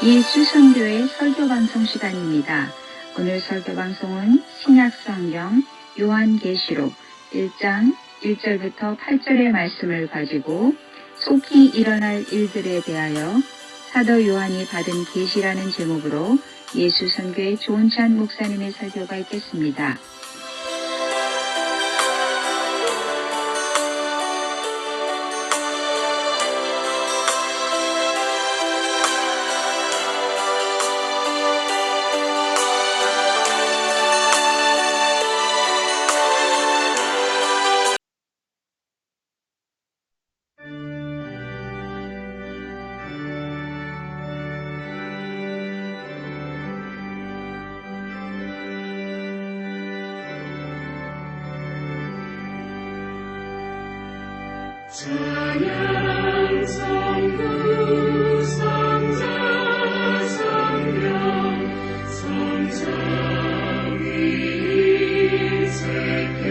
예수선교의 설교방송 시간입니다. 오늘 설교방송은 신약성경 요한계시록 1장 1절부터 8절의 말씀을 가지고 속히 일어날 일들에 대하여 사도 요한이 받은 계시라는 제목으로 예수선교의 조은찬 목사님의 설교가 있겠습니다. 찬양 성부 성자 성령 성삼위 일체계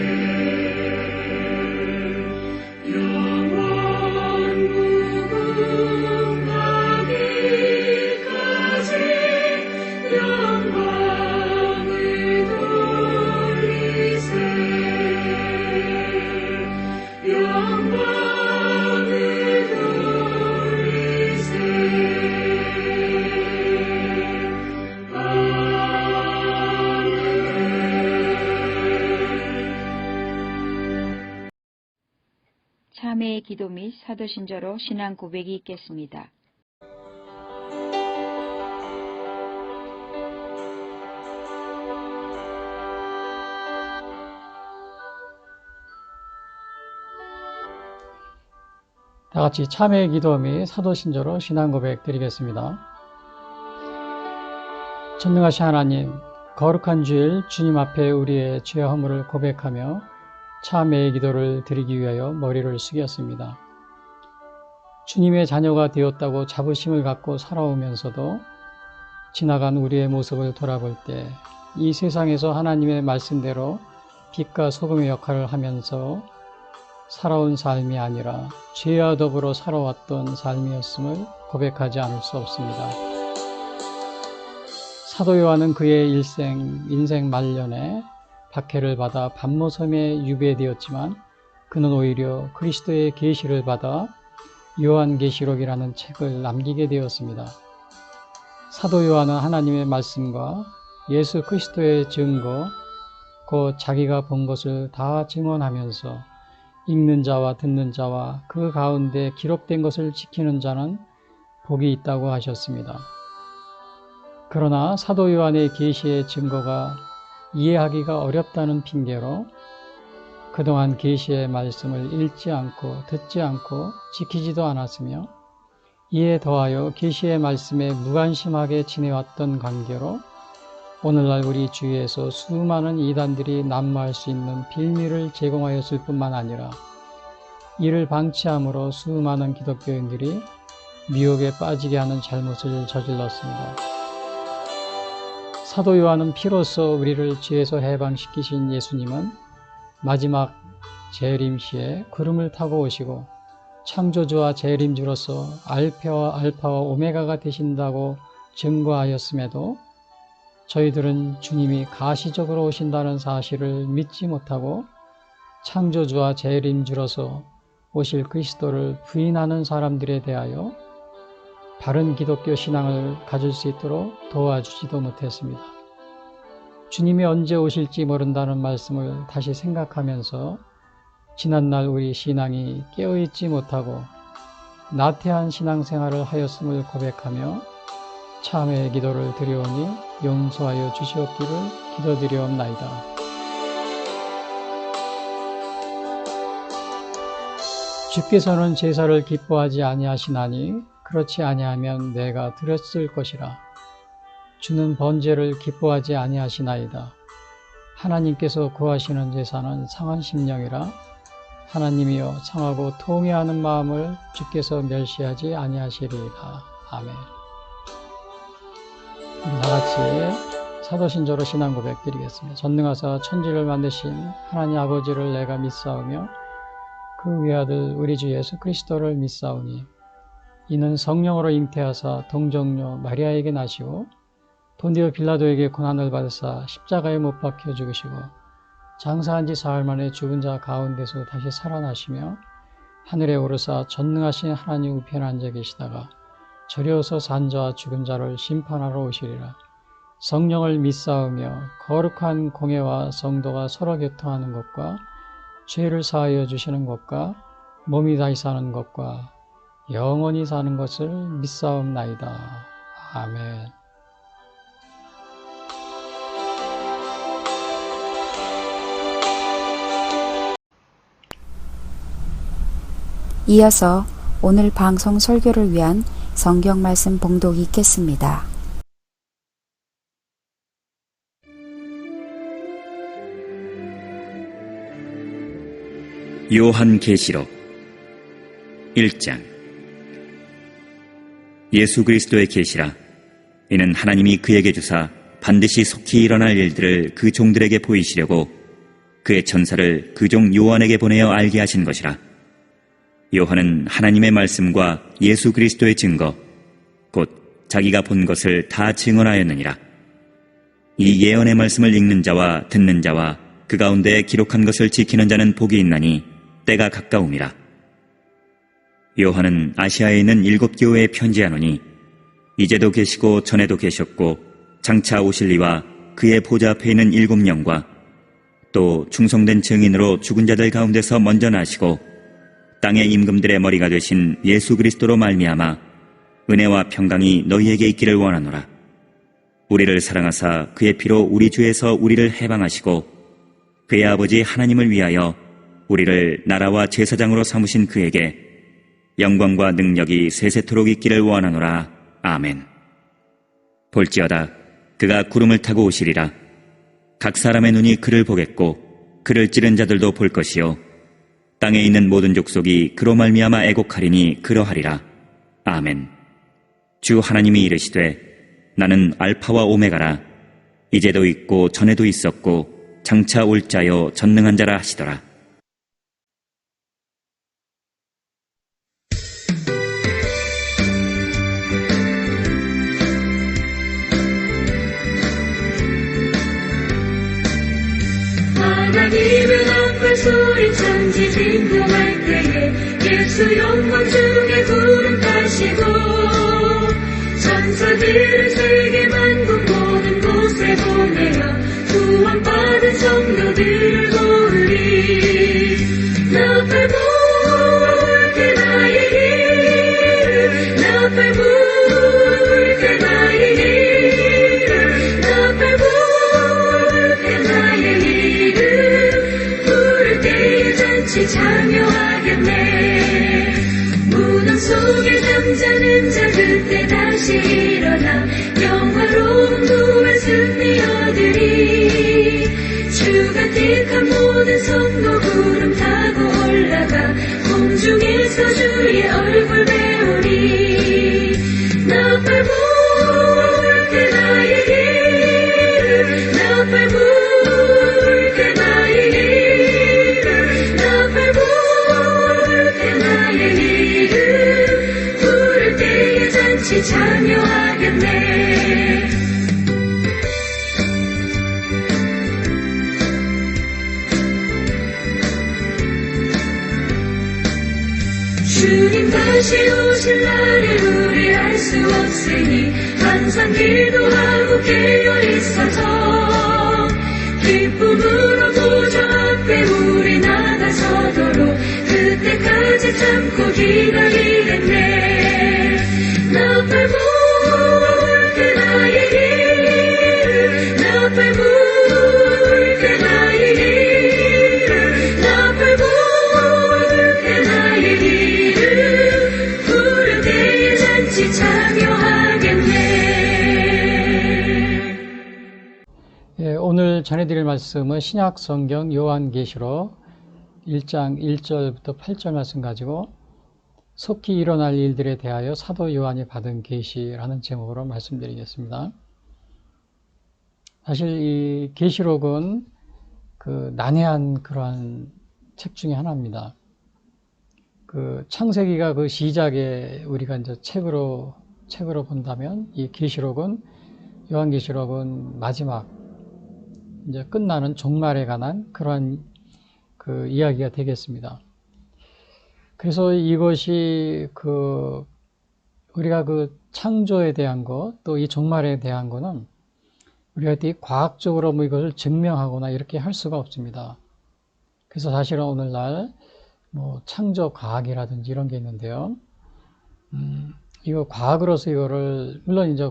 영원 무궁하기까지 영광을 돌리세 영광 참회의 기도 및 사도신조로 신앙 고백이 있겠습니다. 다 같이 참회의 기도 및 사도신조로 신앙 고백 드리겠습니다. 전능하신 하나님, 거룩한 주일 주님 앞에 우리의 죄 허물을 고백하며 참회의 기도를 드리기 위하여 머리를 숙였습니다. 주님의 자녀가 되었다고 자부심을 갖고 살아오면서도 지나간 우리의 모습을 돌아볼 때 이 세상에서 하나님의 말씀대로 빛과 소금의 역할을 하면서 살아온 삶이 아니라 죄와 더불어 살아왔던 삶이었음을 고백하지 않을 수 없습니다. 사도 요한은 그의 인생 말년에 박해를 받아 patmos섬에 유배되었지만 그는 오히려 그리스도의 계시를 받아 요한계시록이라는 책을 남기게 되었습니다. 사도 요한은 하나님의 말씀과 예수 그리스도의 증거, 곧 자기가 본 것을 다 증언하면서 읽는 자와 듣는 자와 그 가운데 기록된 것을 지키는 자는 복이 있다고 하셨습니다. 그러나 사도 요한의 계시의 증거가 이해하기가 어렵다는 핑계로 그동안 계시의 말씀을 읽지 않고 듣지 않고 지키지도 않았으며 이에 더하여 계시의 말씀에 무관심하게 지내왔던 관계로 오늘날 우리 주위에서 수많은 이단들이 난무할 수 있는 빌미를 제공하였을 뿐만 아니라 이를 방치함으로 수많은 기독교인들이 미혹에 빠지게 하는 잘못을 저질렀습니다. 사도 요한은 피로써 우리를 죄에서 해방시키신 예수님은 마지막 재림시에 구름을 타고 오시고 창조주와 재림주로서 알파와 오메가가 되신다고 증거하였음에도 저희들은 주님이 가시적으로 오신다는 사실을 믿지 못하고 창조주와 재림주로서 오실 그리스도를 부인하는 사람들에 대하여 바른 기독교 신앙을 가질 수 있도록 도와주지도 못했습니다. 주님이 언제 오실지 모른다는 말씀을 다시 생각하면서 지난날 우리 신앙이 깨어있지 못하고 나태한 신앙생활을 하였음을 고백하며 참회의 기도를 드리오니 용서하여 주시옵기를 기도드리옵나이다. 주께서는 제사를 기뻐하지 아니하시나니 그렇지 아니하면 내가 드렸을 것이라. 주는 번제를 기뻐하지 아니하시나이다. 하나님께서 구하시는 제사는 상한 심령이라. 하나님이여 상하고 통회하는 마음을 주께서 멸시하지 아니하시리이다. 아멘. 우리 다같이 사도신조로 신앙 고백 드리겠습니다. 전능하사 천지를 만드신 하나님 아버지를 내가 믿사오며 그 외아들 우리 주 예수 그리스도를 믿사오니 이는 성령으로 잉태하사 동정녀 마리아에게 나시고 본디오 빌라도에게 고난을 받으사 십자가에 못 박혀 죽으시고 장사한 지 사흘 만에 죽은 자 가운데서 다시 살아나시며 하늘에 오르사 전능하신 하나님 우편에 앉아 계시다가 저려서 산 자와 죽은 자를 심판하러 오시리라. 성령을 믿사오며 거룩한 공예와 성도가 서로 교통하는 것과 죄를 사하여 주시는 것과 몸이 다시 사는 것과 영원히 사는 것을 믿사옵나이다. 아멘. 이어서 오늘 방송 설교를 위한 성경 말씀 봉독이 있겠습니다. 요한계시록 1장. 예수 그리스도의 계시라. 이는 하나님이 그에게 주사 반드시 속히 일어날 일들을 그 종들에게 보이시려고 그의 천사를 그 종 요한에게 보내어 알게 하신 것이라. 요한은 하나님의 말씀과 예수 그리스도의 증거, 곧 자기가 본 것을 다 증언하였느니라. 이 예언의 말씀을 읽는 자와 듣는 자와 그 가운데 기록한 것을 지키는 자는 복이 있나니 때가 가까움이라. 요한은 아시아에 있는 7교회에 편지하노니 이제도 계시고 전에도 계셨고 장차 오실 이와 그의 보좌 앞에 있는 7영과 또 충성된 증인으로 죽은 자들 가운데서 먼저 나시고 땅의 임금들의 머리가 되신 예수 그리스도로 말미암아 은혜와 평강이 너희에게 있기를 원하노라. 우리를 사랑하사 그의 피로 우리 주에서 우리를 해방하시고 그의 아버지 하나님을 위하여 우리를 나라와 제사장으로 삼으신 그에게 영광과 능력이 세세토록 있기를 원하노라. 아멘. 볼지어다 그가 구름을 타고 오시리라. 각 사람의 눈이 그를 보겠고 그를 찌른 자들도 볼 것이요 땅에 있는 모든 족속이 그로 말미암아 애곡하리니 그러하리라. 아멘. 주 하나님이 이르시되 나는 알파와 오메가라. 이제도 있고 전에도 있었고 장차 올 자요 전능한 자라 하시더라. 하나님의 앞에 소리쳐 진동할 때에 예수 영광 중에 구름 타시고 천사들을 세계 만국 모든 곳에 보내어 구원받은 성도들을 도우리. 나 밟을게 나의 길을 나 밟을게 나의 길을 나 밟을게 나의 길을 부를 때에 잔치 참여하겠네. 무덤 속에 잠자는 자 그때 다시 일어나 영화로운 구원 승리 얻으리. 주가 택한 모든 성도 구름 타고 올라가 공중에서 주의 얼굴 배우리. 나 밟을게 나의 길을 나 밟을게 나의 길을 나 밟을게 나의 길을 부를 때에 잔치 참여하겠네. 주님 다시 오실 날을 우리 알 수 없으니 항상 기도하고 깨어 있어서 기쁨으로 보좌 앞에 우리 나가서도록 그때까지 참고 기다리겠네. 나 밟을게 나의 길을 나 밟을게 나의 길을 나 밟을게 나의 길을 부를 때에 잔치 참여하겠네. 오늘 전해드릴 말씀은 신약 성경 요한계시록 1장 1절부터 8절 말씀 가지고 속히 일어날 일들에 대하여 사도 요한이 받은 계시라는 제목으로 말씀드리겠습니다. 사실 이 계시록은 그 난해한 그러한 책 중에 하나입니다. 그 창세기가 그 시작에 우리가 이제 책으로 본다면 이 계시록은 요한계시록은 마지막 이제 끝나는 종말에 관한 그러한 그 이야기가 되겠습니다. 그래서 이것이 그 우리가 그 창조에 대한 것, 또 이 종말에 대한 거는 우리가 과학적으로 뭐 이것을 증명하거나 이렇게 할 수가 없습니다. 그래서 사실은 오늘날 뭐 창조 과학이라든지 이런 게 있는데요. 이거 과학으로서 이거를 물론 이제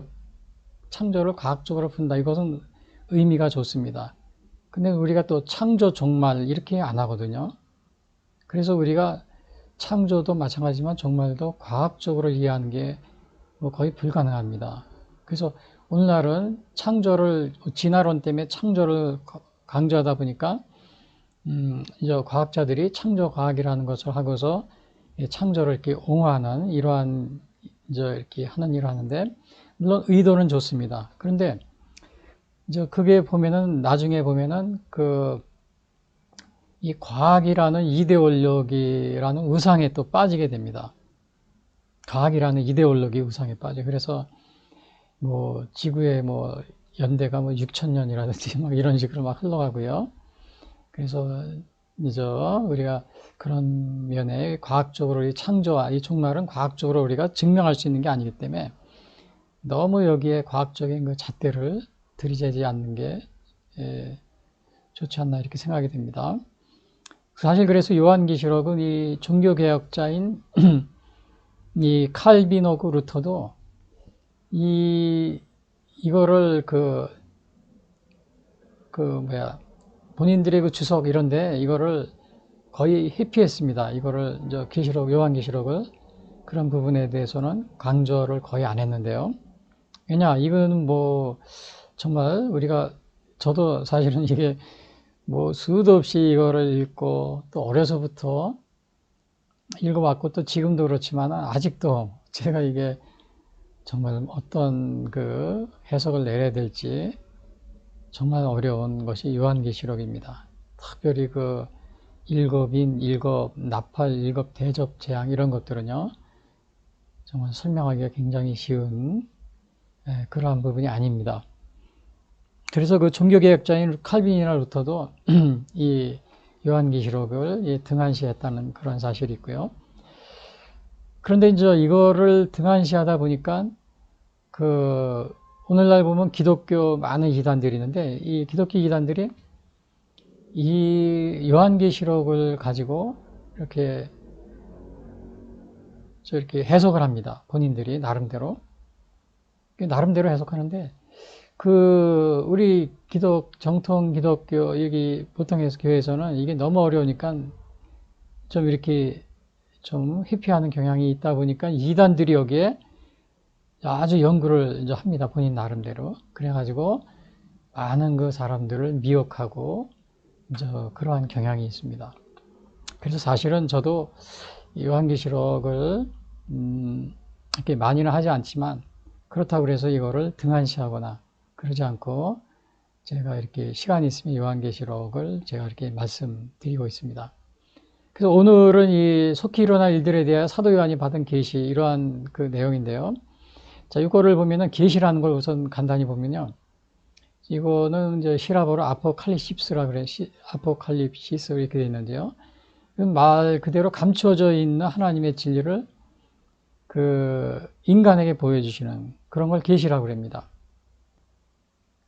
창조를 과학적으로 푼다. 이것은 의미가 좋습니다. 근데 우리가 또 창조 종말 이렇게 안 하거든요. 그래서 우리가 창조도 마찬가지지만 종말도 과학적으로 이해하는 게 뭐 거의 불가능합니다. 그래서 오늘날은 창조를 진화론 때문에 창조를 강조하다 보니까 이제 과학자들이 창조 과학이라는 것을 하고서 창조를 이렇게 옹호하는 이러한 이제 이렇게 하는 일을 하는데 물론 의도는 좋습니다. 그런데 이제 그게 보면은 나중에 보면은 이 과학이라는 이데올로기라는 우상에 또 빠지게 됩니다. 과학이라는 이데올로기 우상에 빠져. 그래서 뭐 지구의 뭐 연대가 뭐 6,000년이라든지 막 이런 식으로 막 흘러가고요. 그래서 이제 우리가 그런 면에 과학적으로 이 창조와 이 종말은 과학적으로 우리가 증명할 수 있는 게 아니기 때문에 너무 여기에 과학적인 그 잣대를 들이대지 않는 게 좋지 않나 이렇게 생각이 됩니다. 사실 그래서 요한계시록은 이 종교개혁자인 이 칼빈하고 루터도 이거를 본인들의 그 주석 이런데 이거를 거의 회피했습니다. 이거를 이제 요한계시록을 그런 부분에 대해서는 강조를 거의 안 했는데요. 왜냐, 이거는 뭐 정말 저도 사실은 이게 뭐 수도 없이 이거를 읽고 또 어려서부터 읽어왔고 또 지금도 그렇지만 아직도 제가 이게 정말 어떤 그 해석을 내려야 될지 정말 어려운 것이 요한계시록입니다. 특별히 그 일곱인, 일곱 나팔, 일곱 대접 재앙 이런 것들은요 정말 설명하기가 굉장히 쉬운 그러한 부분이 아닙니다. 그래서 그 종교개혁자인 칼빈이나 루터도 이 요한계시록을 등한시했다는 그런 사실이 있고요. 그런데 이제 이거를 등한시하다 보니까 오늘날 보면 기독교 많은 이단들이 있는데 이 기독교 이단들이 이 요한계시록을 가지고 이렇게 해석을 합니다. 본인들이 나름대로 해석하는데 우리 정통 기독교 여기 보통 교회에서는 이게 너무 어려우니까 좀 이렇게 좀 회피하는 경향이 있다 보니까 이단들이 여기에 아주 연구를 이제 합니다. 본인 나름대로. 그래가지고 많은 그 사람들을 미혹하고 이제 그러한 경향이 있습니다. 그래서 사실은 저도 요한계시록을 이렇게 많이는 하지 않지만 그렇다고 그래서 이거를 등한시하거나 그러지 않고 제가 이렇게 시간이 있으면 요한계시록을 제가 이렇게 말씀드리고 있습니다. 그래서 오늘은 이 속히 일어날 일들에 대하여 사도 요한이 받은 계시 이러한 그 내용인데요. 자, 이거를 보면은 계시라는 걸 우선 간단히 보면요. 이거는 이제 시라버로 아포칼립시스라 그래. 아포칼립시스 이렇게 되어 있는데요. 말 그대로 감추어져 있는 하나님의 진리를 인간에게 보여주시는 그런 걸 계시라고 그럽니다.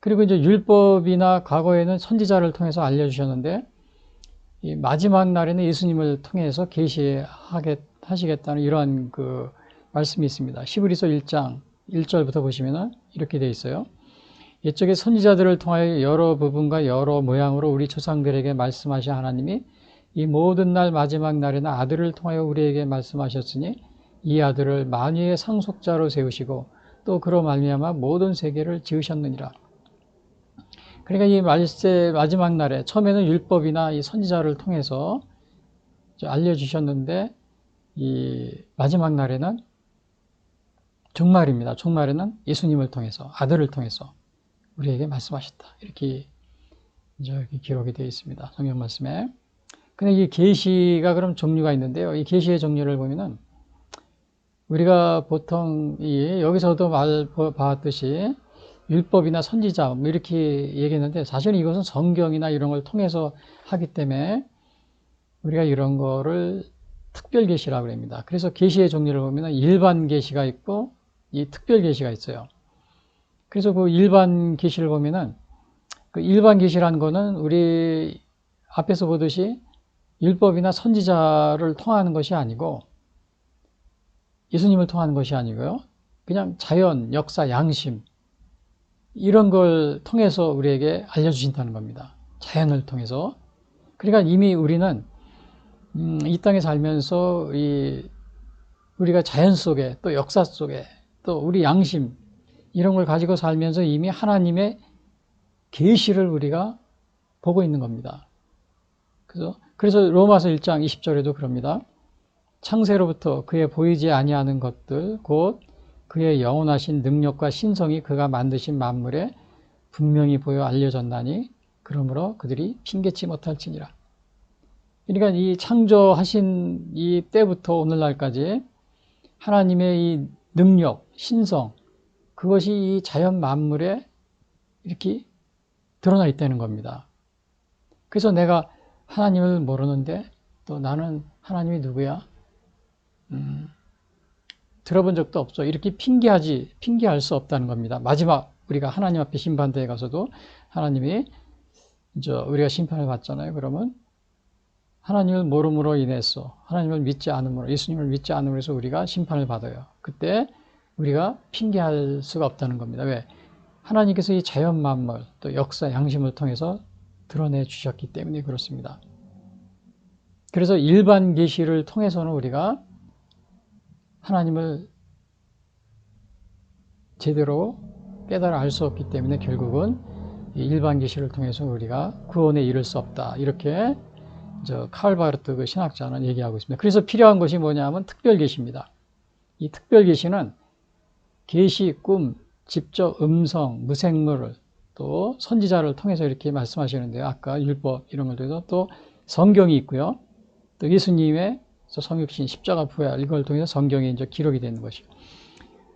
그리고 이제 율법이나 과거에는 선지자를 통해서 알려주셨는데 이 마지막 날에는 예수님을 통해서 계시하시겠다는 이러한 그 말씀이 있습니다. 히브리서 1장 1절부터 보시면은 이렇게 되어 있어요. 옛적에 선지자들을 통하여 여러 부분과 여러 모양으로 우리 조상들에게 말씀하신 하나님이 이 모든 날 마지막 날에는 아들을 통하여 우리에게 말씀하셨으니 이 아들을 만유의 상속자로 세우시고 또 그로 말미암아 모든 세계를 지으셨느니라. 그러니까 이 마지막 날에 처음에는 율법이나 이 선지자를 통해서 알려주셨는데 이 마지막 날에는 종말입니다. 종말에는 예수님을 통해서 아들을 통해서 우리에게 말씀하셨다. 이렇게 기록이 되어 있습니다. 성경 말씀에. 근데 이 계시가 그럼 종류가 있는데요. 이 계시의 종류를 보면은 우리가 보통 여기서도 봤듯이 율법이나 선지자 뭐 이렇게 얘기했는데 사실은 이것은 성경이나 이런 걸 통해서 하기 때문에 우리가 이런 거를 특별 계시라고 합니다. 그래서 계시의 종류를 보면 일반 계시가 있고 이 특별 계시가 있어요. 그래서 그 일반 계시를 보면은 그 일반 계시라는 거는 우리 앞에서 보듯이 율법이나 선지자를 통하는 것이 아니고 예수님을 통하는 것이 아니고요. 그냥 자연, 역사, 양심 이런 걸 통해서 우리에게 알려주신다는 겁니다. 자연을 통해서. 그러니까 이미 우리는 이 땅에 살면서 우리가 자연 속에 또 역사 속에 또 우리 양심 이런 걸 가지고 살면서 이미 하나님의 계시를 우리가 보고 있는 겁니다. 그래서 로마서 1장 20절에도 그럽니다. 창세로부터 그의 보이지 아니하는 것들 곧 그의 영원하신 능력과 신성이 그가 만드신 만물에 분명히 보여 알려졌나니 그러므로 그들이 핑계치 못할지니라. 그러니까 이 창조하신 이 때부터 오늘날까지 하나님의 이 능력, 신성 그것이 이 자연 만물에 이렇게 드러나 있다는 겁니다. 그래서 내가 하나님을 모르는데 또 나는 하나님이 누구야? 들어본 적도 없어. 이렇게 핑계할 수 없다는 겁니다. 마지막 우리가 하나님 앞에 심판대에 가서도 하나님이 이제 우리가 심판을 받잖아요. 그러면 하나님을 모름으로 인해서 하나님을 믿지 않음으로 예수님을 믿지 않음으로 해서 우리가 심판을 받아요. 그때 우리가 핑계할 수가 없다는 겁니다. 왜? 하나님께서 이 자연 만물 또 역사 양심을 통해서 드러내 주셨기 때문에 그렇습니다. 그래서 일반 계시를 통해서는 우리가 하나님을 제대로 깨달아 알 수 없기 때문에 결국은 일반 계시를 통해서 우리가 구원에 이를 수 없다. 이렇게 칼 바르트 그 신학자는 얘기하고 있습니다. 그래서 필요한 것이 뭐냐면 특별 계시입니다. 이 특별 계시는 계시, 꿈, 직접 음성, 무생물 또 선지자를 통해서 이렇게 말씀하시는데요. 아까 율법 이런 걸 통해서 또 성경이 있고요. 또 예수님의 성육신, 십자가 부활 이걸 통해서 성경이 이제 기록이 되는 것이요.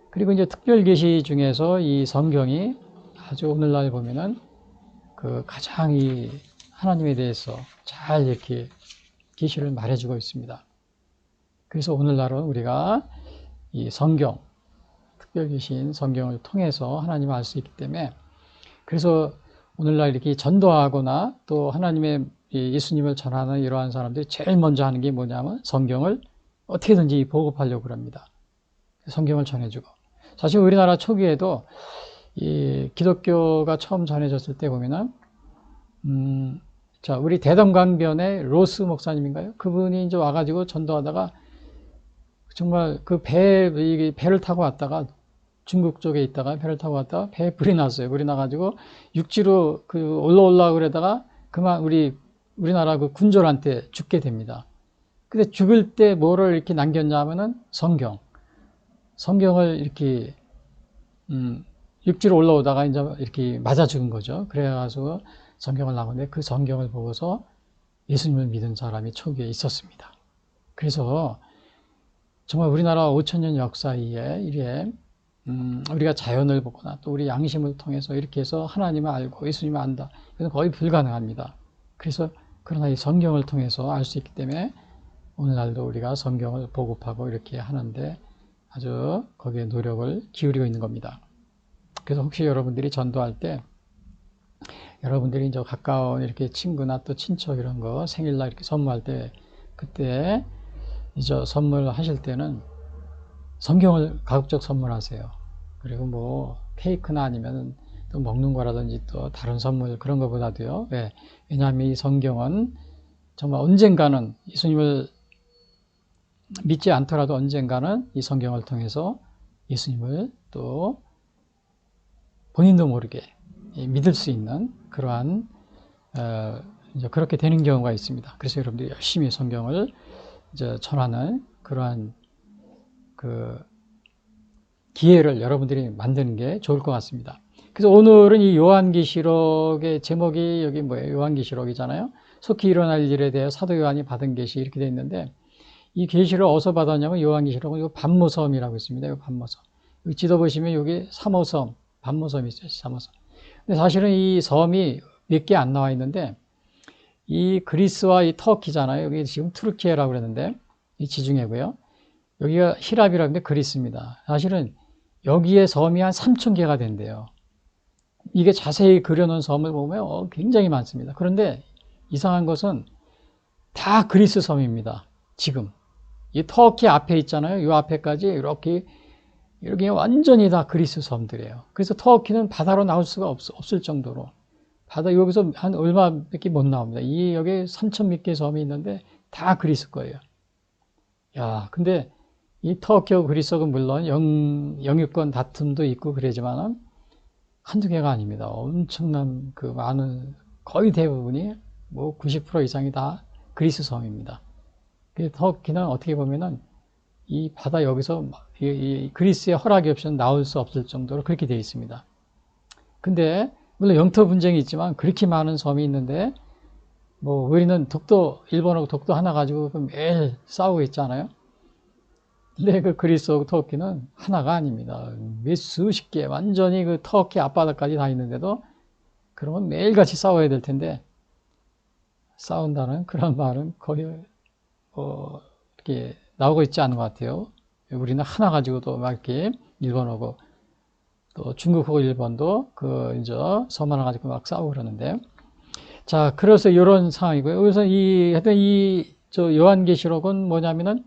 그리고 이제 특별 계시 중에서 이 성경이 아주 오늘날 보면은 그 가장 이 하나님에 대해서 잘 이렇게 계시를 말해주고 있습니다. 그래서 오늘날은 우리가 이 성경, 특별 계시인 성경을 통해서 하나님을 알 수 있기 때문에 그래서 오늘날 이렇게 전도하거나 또 하나님의 예수님을 전하는 이러한 사람들이 제일 먼저 하는 게 뭐냐면 성경을 어떻게든지 보급하려고 합니다. 성경을 전해주고. 사실 우리나라 초기에도 이 기독교가 처음 전해졌을 때 보면은, 자, 우리 대동강변의 로스 목사님인가요? 그분이 이제 와가지고 전도하다가 정말 그 배를 타고 왔다가 중국 쪽에 있다가 배를 타고 왔다가 배에 불이 났어요. 불이 나가지고 육지로 올라오려고 그러다가 그만 우리나라 그 군졸한테 죽게 됩니다. 근데 죽을 때 뭐를 이렇게 남겼냐면은 성경을 이렇게, 육지로 올라오다가 이제 이렇게 맞아 죽은 거죠. 그래가지고 성경을 나오는데 그 성경을 보고서 예수님을 믿은 사람이 초기에 있었습니다. 그래서 정말 우리나라 5,000년 역사에 이래 우리가 자연을 보거나 또 우리 양심을 통해서 이렇게 해서 하나님을 알고 예수님을 안다. 이건 거의 불가능합니다. 그래서 그러나 이 성경을 통해서 알 수 있기 때문에 오늘날도 우리가 성경을 보급하고 이렇게 하는데 아주 거기에 노력을 기울이고 있는 겁니다. 그래서 혹시 여러분들이 전도할 때 여러분들이 이제 가까운 이렇게 친구나 또 친척 이런 거 생일날 이렇게 선물할 때 그때 이제 선물하실 때는 성경을 가급적 선물하세요. 그리고 뭐 케이크나 아니면 또 먹는 거라든지 또 다른 선물 그런 거보다도요. 왜? 왜냐하면 이 성경은 정말 언젠가는 예수님을 믿지 않더라도 언젠가는 이 성경을 통해서 예수님을 또 본인도 모르게 믿을 수 있는 그러한 이제 그렇게 되는 경우가 있습니다. 그래서 여러분들이 열심히 성경을 이제 전하는 그러한 그 기회를 여러분들이 만드는 게 좋을 것 같습니다. 그래서 오늘은 이 요한계시록의 제목이 여기 뭐예요? 요한계시록이잖아요. 속히 일어날 일에 대해 사도 요한이 받은 계시 이렇게 되어 있는데 이 계시를 어디서 받았냐면 요한계시록은 요 반모섬이라고 있습니다. 요 반모섬. 여기 지도 보시면 여기 사모섬, 반모섬이 있어요. 사모섬. 근데 사실은 이 섬이 몇 개 안 나와 있는데 이 그리스와 이 터키잖아요. 여기 지금 투르키에라고 그랬는데 이 지중해고요. 여기가 히랍이라고 하는데 그리스입니다. 사실은 여기에 섬이 한 3,000개가 된대요. 이게 자세히 그려놓은 섬을 보면 굉장히 많습니다. 그런데 이상한 것은 다 그리스 섬입니다. 지금 이 터키 앞에 있잖아요. 이 앞에까지 이렇게 완전히 다 그리스 섬들이에요. 그래서 터키는 바다로 나올 수가 없을 정도로 바다 여기서 한 얼마밖에 못 나옵니다. 여기 3,000 몇 개 섬이 있는데 다 그리스 거예요. 야, 근데 이 터키하고 그리스하고 물론 영유권 다툼도 있고 그러지만은 한두 개가 아닙니다. 엄청난 그 많은 거의 대부분이 뭐 90% 이상이 다 그리스 섬입니다. 터키는 어떻게 보면은 이 바다 여기서 이 그리스의 허락이 없이는 나올 수 없을 정도로 그렇게 되어 있습니다. 근데 물론 영토 분쟁이 있지만 그렇게 많은 섬이 있는데 뭐 우리는 일본하고 독도 하나 가지고 매일 싸우고 있잖아요. 근데 그 그리스하고 터키는 하나가 아닙니다. 몇 수십 개 완전히 그 터키 앞바다까지 다 있는데도 그러면 매일같이 싸워야 될 텐데 싸운다는 그런 말은 거의 이렇게 나오고 있지 않은 것 같아요. 우리는 하나 가지고도 막 이렇게 일본하고 또 중국하고 일본도 이제 섬 하나 가지고 막 싸우고 그러는데 자, 그래서 이런 상황이고요. 그래서 저 요한계시록은 뭐냐면은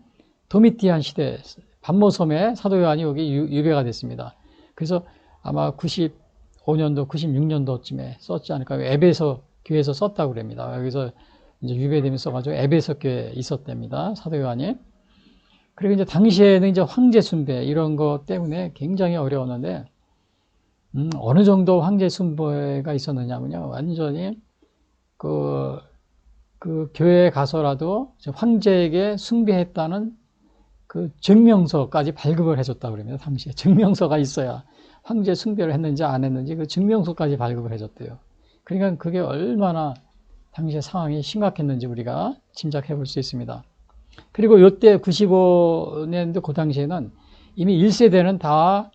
도미티안 시대 반모섬에 사도 요한이 여기 유배가 됐습니다. 그래서 아마 95년도, 96년도쯤에 썼지 않을까요? 에베소 교회에서 썼다고 그럽니다. 여기서 이제 유배되면서 써가지고 에베소 교회에 있었답니다. 사도 요한이. 그리고 이제 당시에는 이제 황제 숭배 이런 것 때문에 굉장히 어려웠는데, 어느 정도 황제 숭배가 있었느냐면요. 완전히 그 교회에 가서라도 황제에게 숭배했다는 그 증명서까지 발급을 해줬다고 그럽니다. 당시에 증명서가 있어야 황제 숭배를 했는지 안 했는지 그 증명서까지 발급을 해줬대요. 그러니까 그게 얼마나 당시의 상황이 심각했는지 우리가 짐작해 볼 수 있습니다. 그리고 이때 95년도 그 당시에는 이미 1세대는 다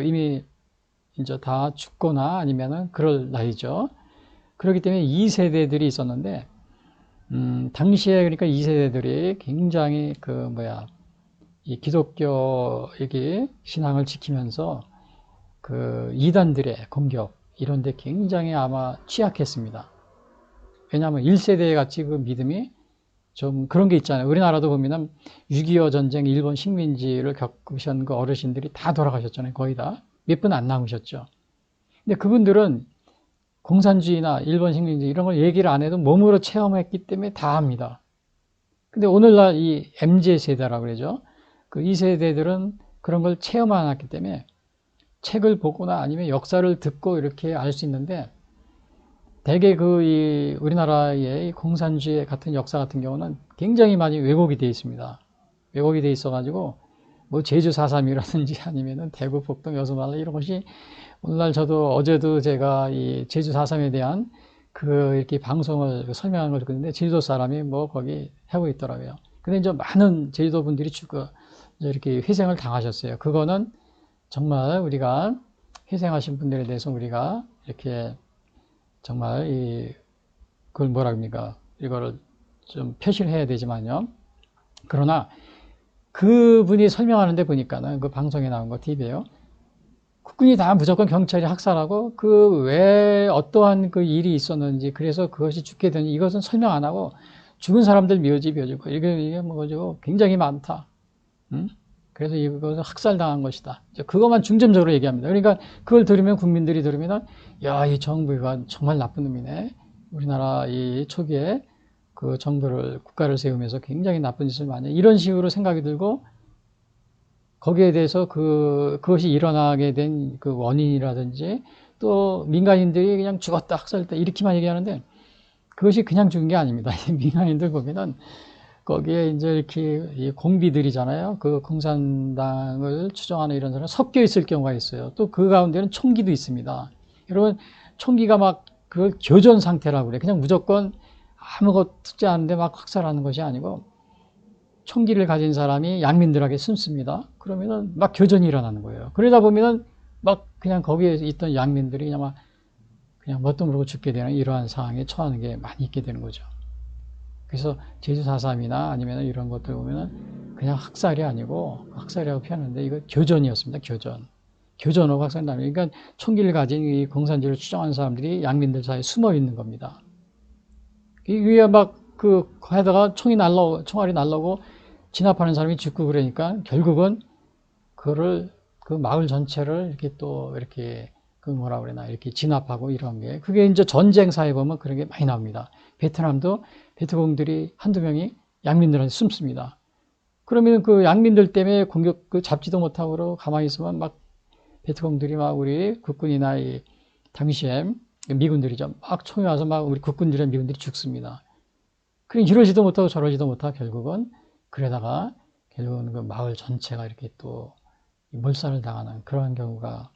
이미 이제 다 죽거나 아니면은 그럴 나이죠. 그렇기 때문에 2세대들이 있었는데, 당시에 그러니까 2세대들이 굉장히 이 기독교 신앙을 지키면서 그 이단들의 공격 이런 데 굉장히 아마 취약했습니다. 왜냐하면 1세대 같이 그 믿음이 좀 그런 게 있잖아요. 우리나라도 보면은 6.25 전쟁 일본 식민지를 겪으신 그 어르신들이 다 돌아가셨잖아요. 거의 다. 몇 분 안 남으셨죠. 근데 그분들은 공산주의나 일본 식민지 이런 걸 얘기를 안 해도 몸으로 체험했기 때문에 다 압니다. 근데 오늘날 이 MZ세대라고 그러죠. 그 2세대들은 그런 걸 체험 안 했기 때문에 책을 보거나 아니면 역사를 듣고 이렇게 알 수 있는데, 대개 우리나라의 공산주의 같은 역사 같은 경우는 굉장히 많이 왜곡이 되어 있습니다. 왜곡이 되어 있어가지고, 뭐 제주 4.3이라든지 아니면은 대구 폭동 여수말라 이런 것이 오늘날 저도 어제도 제가 이 제주 4.3에 대한 이렇게 방송을 설명하는 걸 듣는데 제주도 사람이 뭐 거기 하고 있더라고요. 근데 이제 많은 제주도 분들이 이렇게 희생을 당하셨어요. 그거는 정말 우리가 희생하신 분들에 대해서 우리가 이렇게 정말 그걸 뭐라 합니까? 이거를 좀 표시를 해야 되지만요. 그러나 그분이 설명하는데 보니까는 그 방송에 나온 거 TV에요. 국군이 다 무조건 경찰이 학살하고 그 외에 어떠한 그 일이 있었는지 그래서 그것이 죽게 되는지 이것은 설명 안 하고 죽은 사람들 묘지고 이게 뭐죠? 굉장히 많다. 그래서 이것은 학살당한 것이다. 그것만 중점적으로 얘기합니다. 그러니까 그걸 들으면 국민들이 들으면 야, 이 정부가 정말 나쁜 놈이네. 우리나라 이 초기에 그 정부를 국가를 세우면서 굉장히 나쁜 짓을 많이 이런 식으로 생각이 들고 거기에 대해서 그것이 일어나게 된 그 원인이라든지 또 민간인들이 그냥 죽었다 학살했다 이렇게만 얘기하는데 그것이 그냥 죽은 게 아닙니다. 민간인들 보면은 거기에 이제 이렇게 이 공비들이잖아요. 그 공산당을 추종하는 이런 사람 섞여 있을 경우가 있어요. 또 그 가운데는 총기도 있습니다. 여러분 총기가 막 그 교전 상태라고 그래. 그냥 무조건 아무것도 듣지 않는데 막 학살하는 것이 아니고 총기를 가진 사람이 양민들에게 숨습니다. 그러면은 막 교전이 일어나는 거예요. 그러다 보면은 막 그냥 거기에 있던 양민들이 그냥 막 그냥 뭣도 모르고 죽게 되는 이러한 상황에 처하는 게 많이 있게 되는 거죠. 그래서 제주 4.3이나 아니면 이런 것들 보면은 그냥 학살이 아니고 학살이라고 표현하는데 이거 교전이었습니다. 교전하고 학살이 그러니까 총기를 가진 이 공산주의를 추종하는 사람들이 양민들 사이에 숨어 있는 겁니다. 이게 막 그 해다가 총알이 날라오고 진압하는 사람이 죽고 그러니까 결국은 그거를 그 마을 전체를 이렇게 또 이렇게 그 뭐라 그러나 이렇게 진압하고 이런 게 그게 이제 전쟁사에 보면 그런 게 많이 나옵니다. 베트남도 베트공들이 한두 명이 양민들한테 숨습니다. 그러면 그 양민들 때문에 공격 그 잡지도 못하고 가만히 있으면 막 베트공들이 막 우리 국군이나 이 당시에 미군들이죠. 막 총이 와서 막 우리 국군들이나 미군들이 죽습니다. 그럼 이러지도 못하고 저러지도 못하고 결국은 그러다가 결국은 그 마을 전체가 이렇게 또 몰살을 당하는 그런 경우가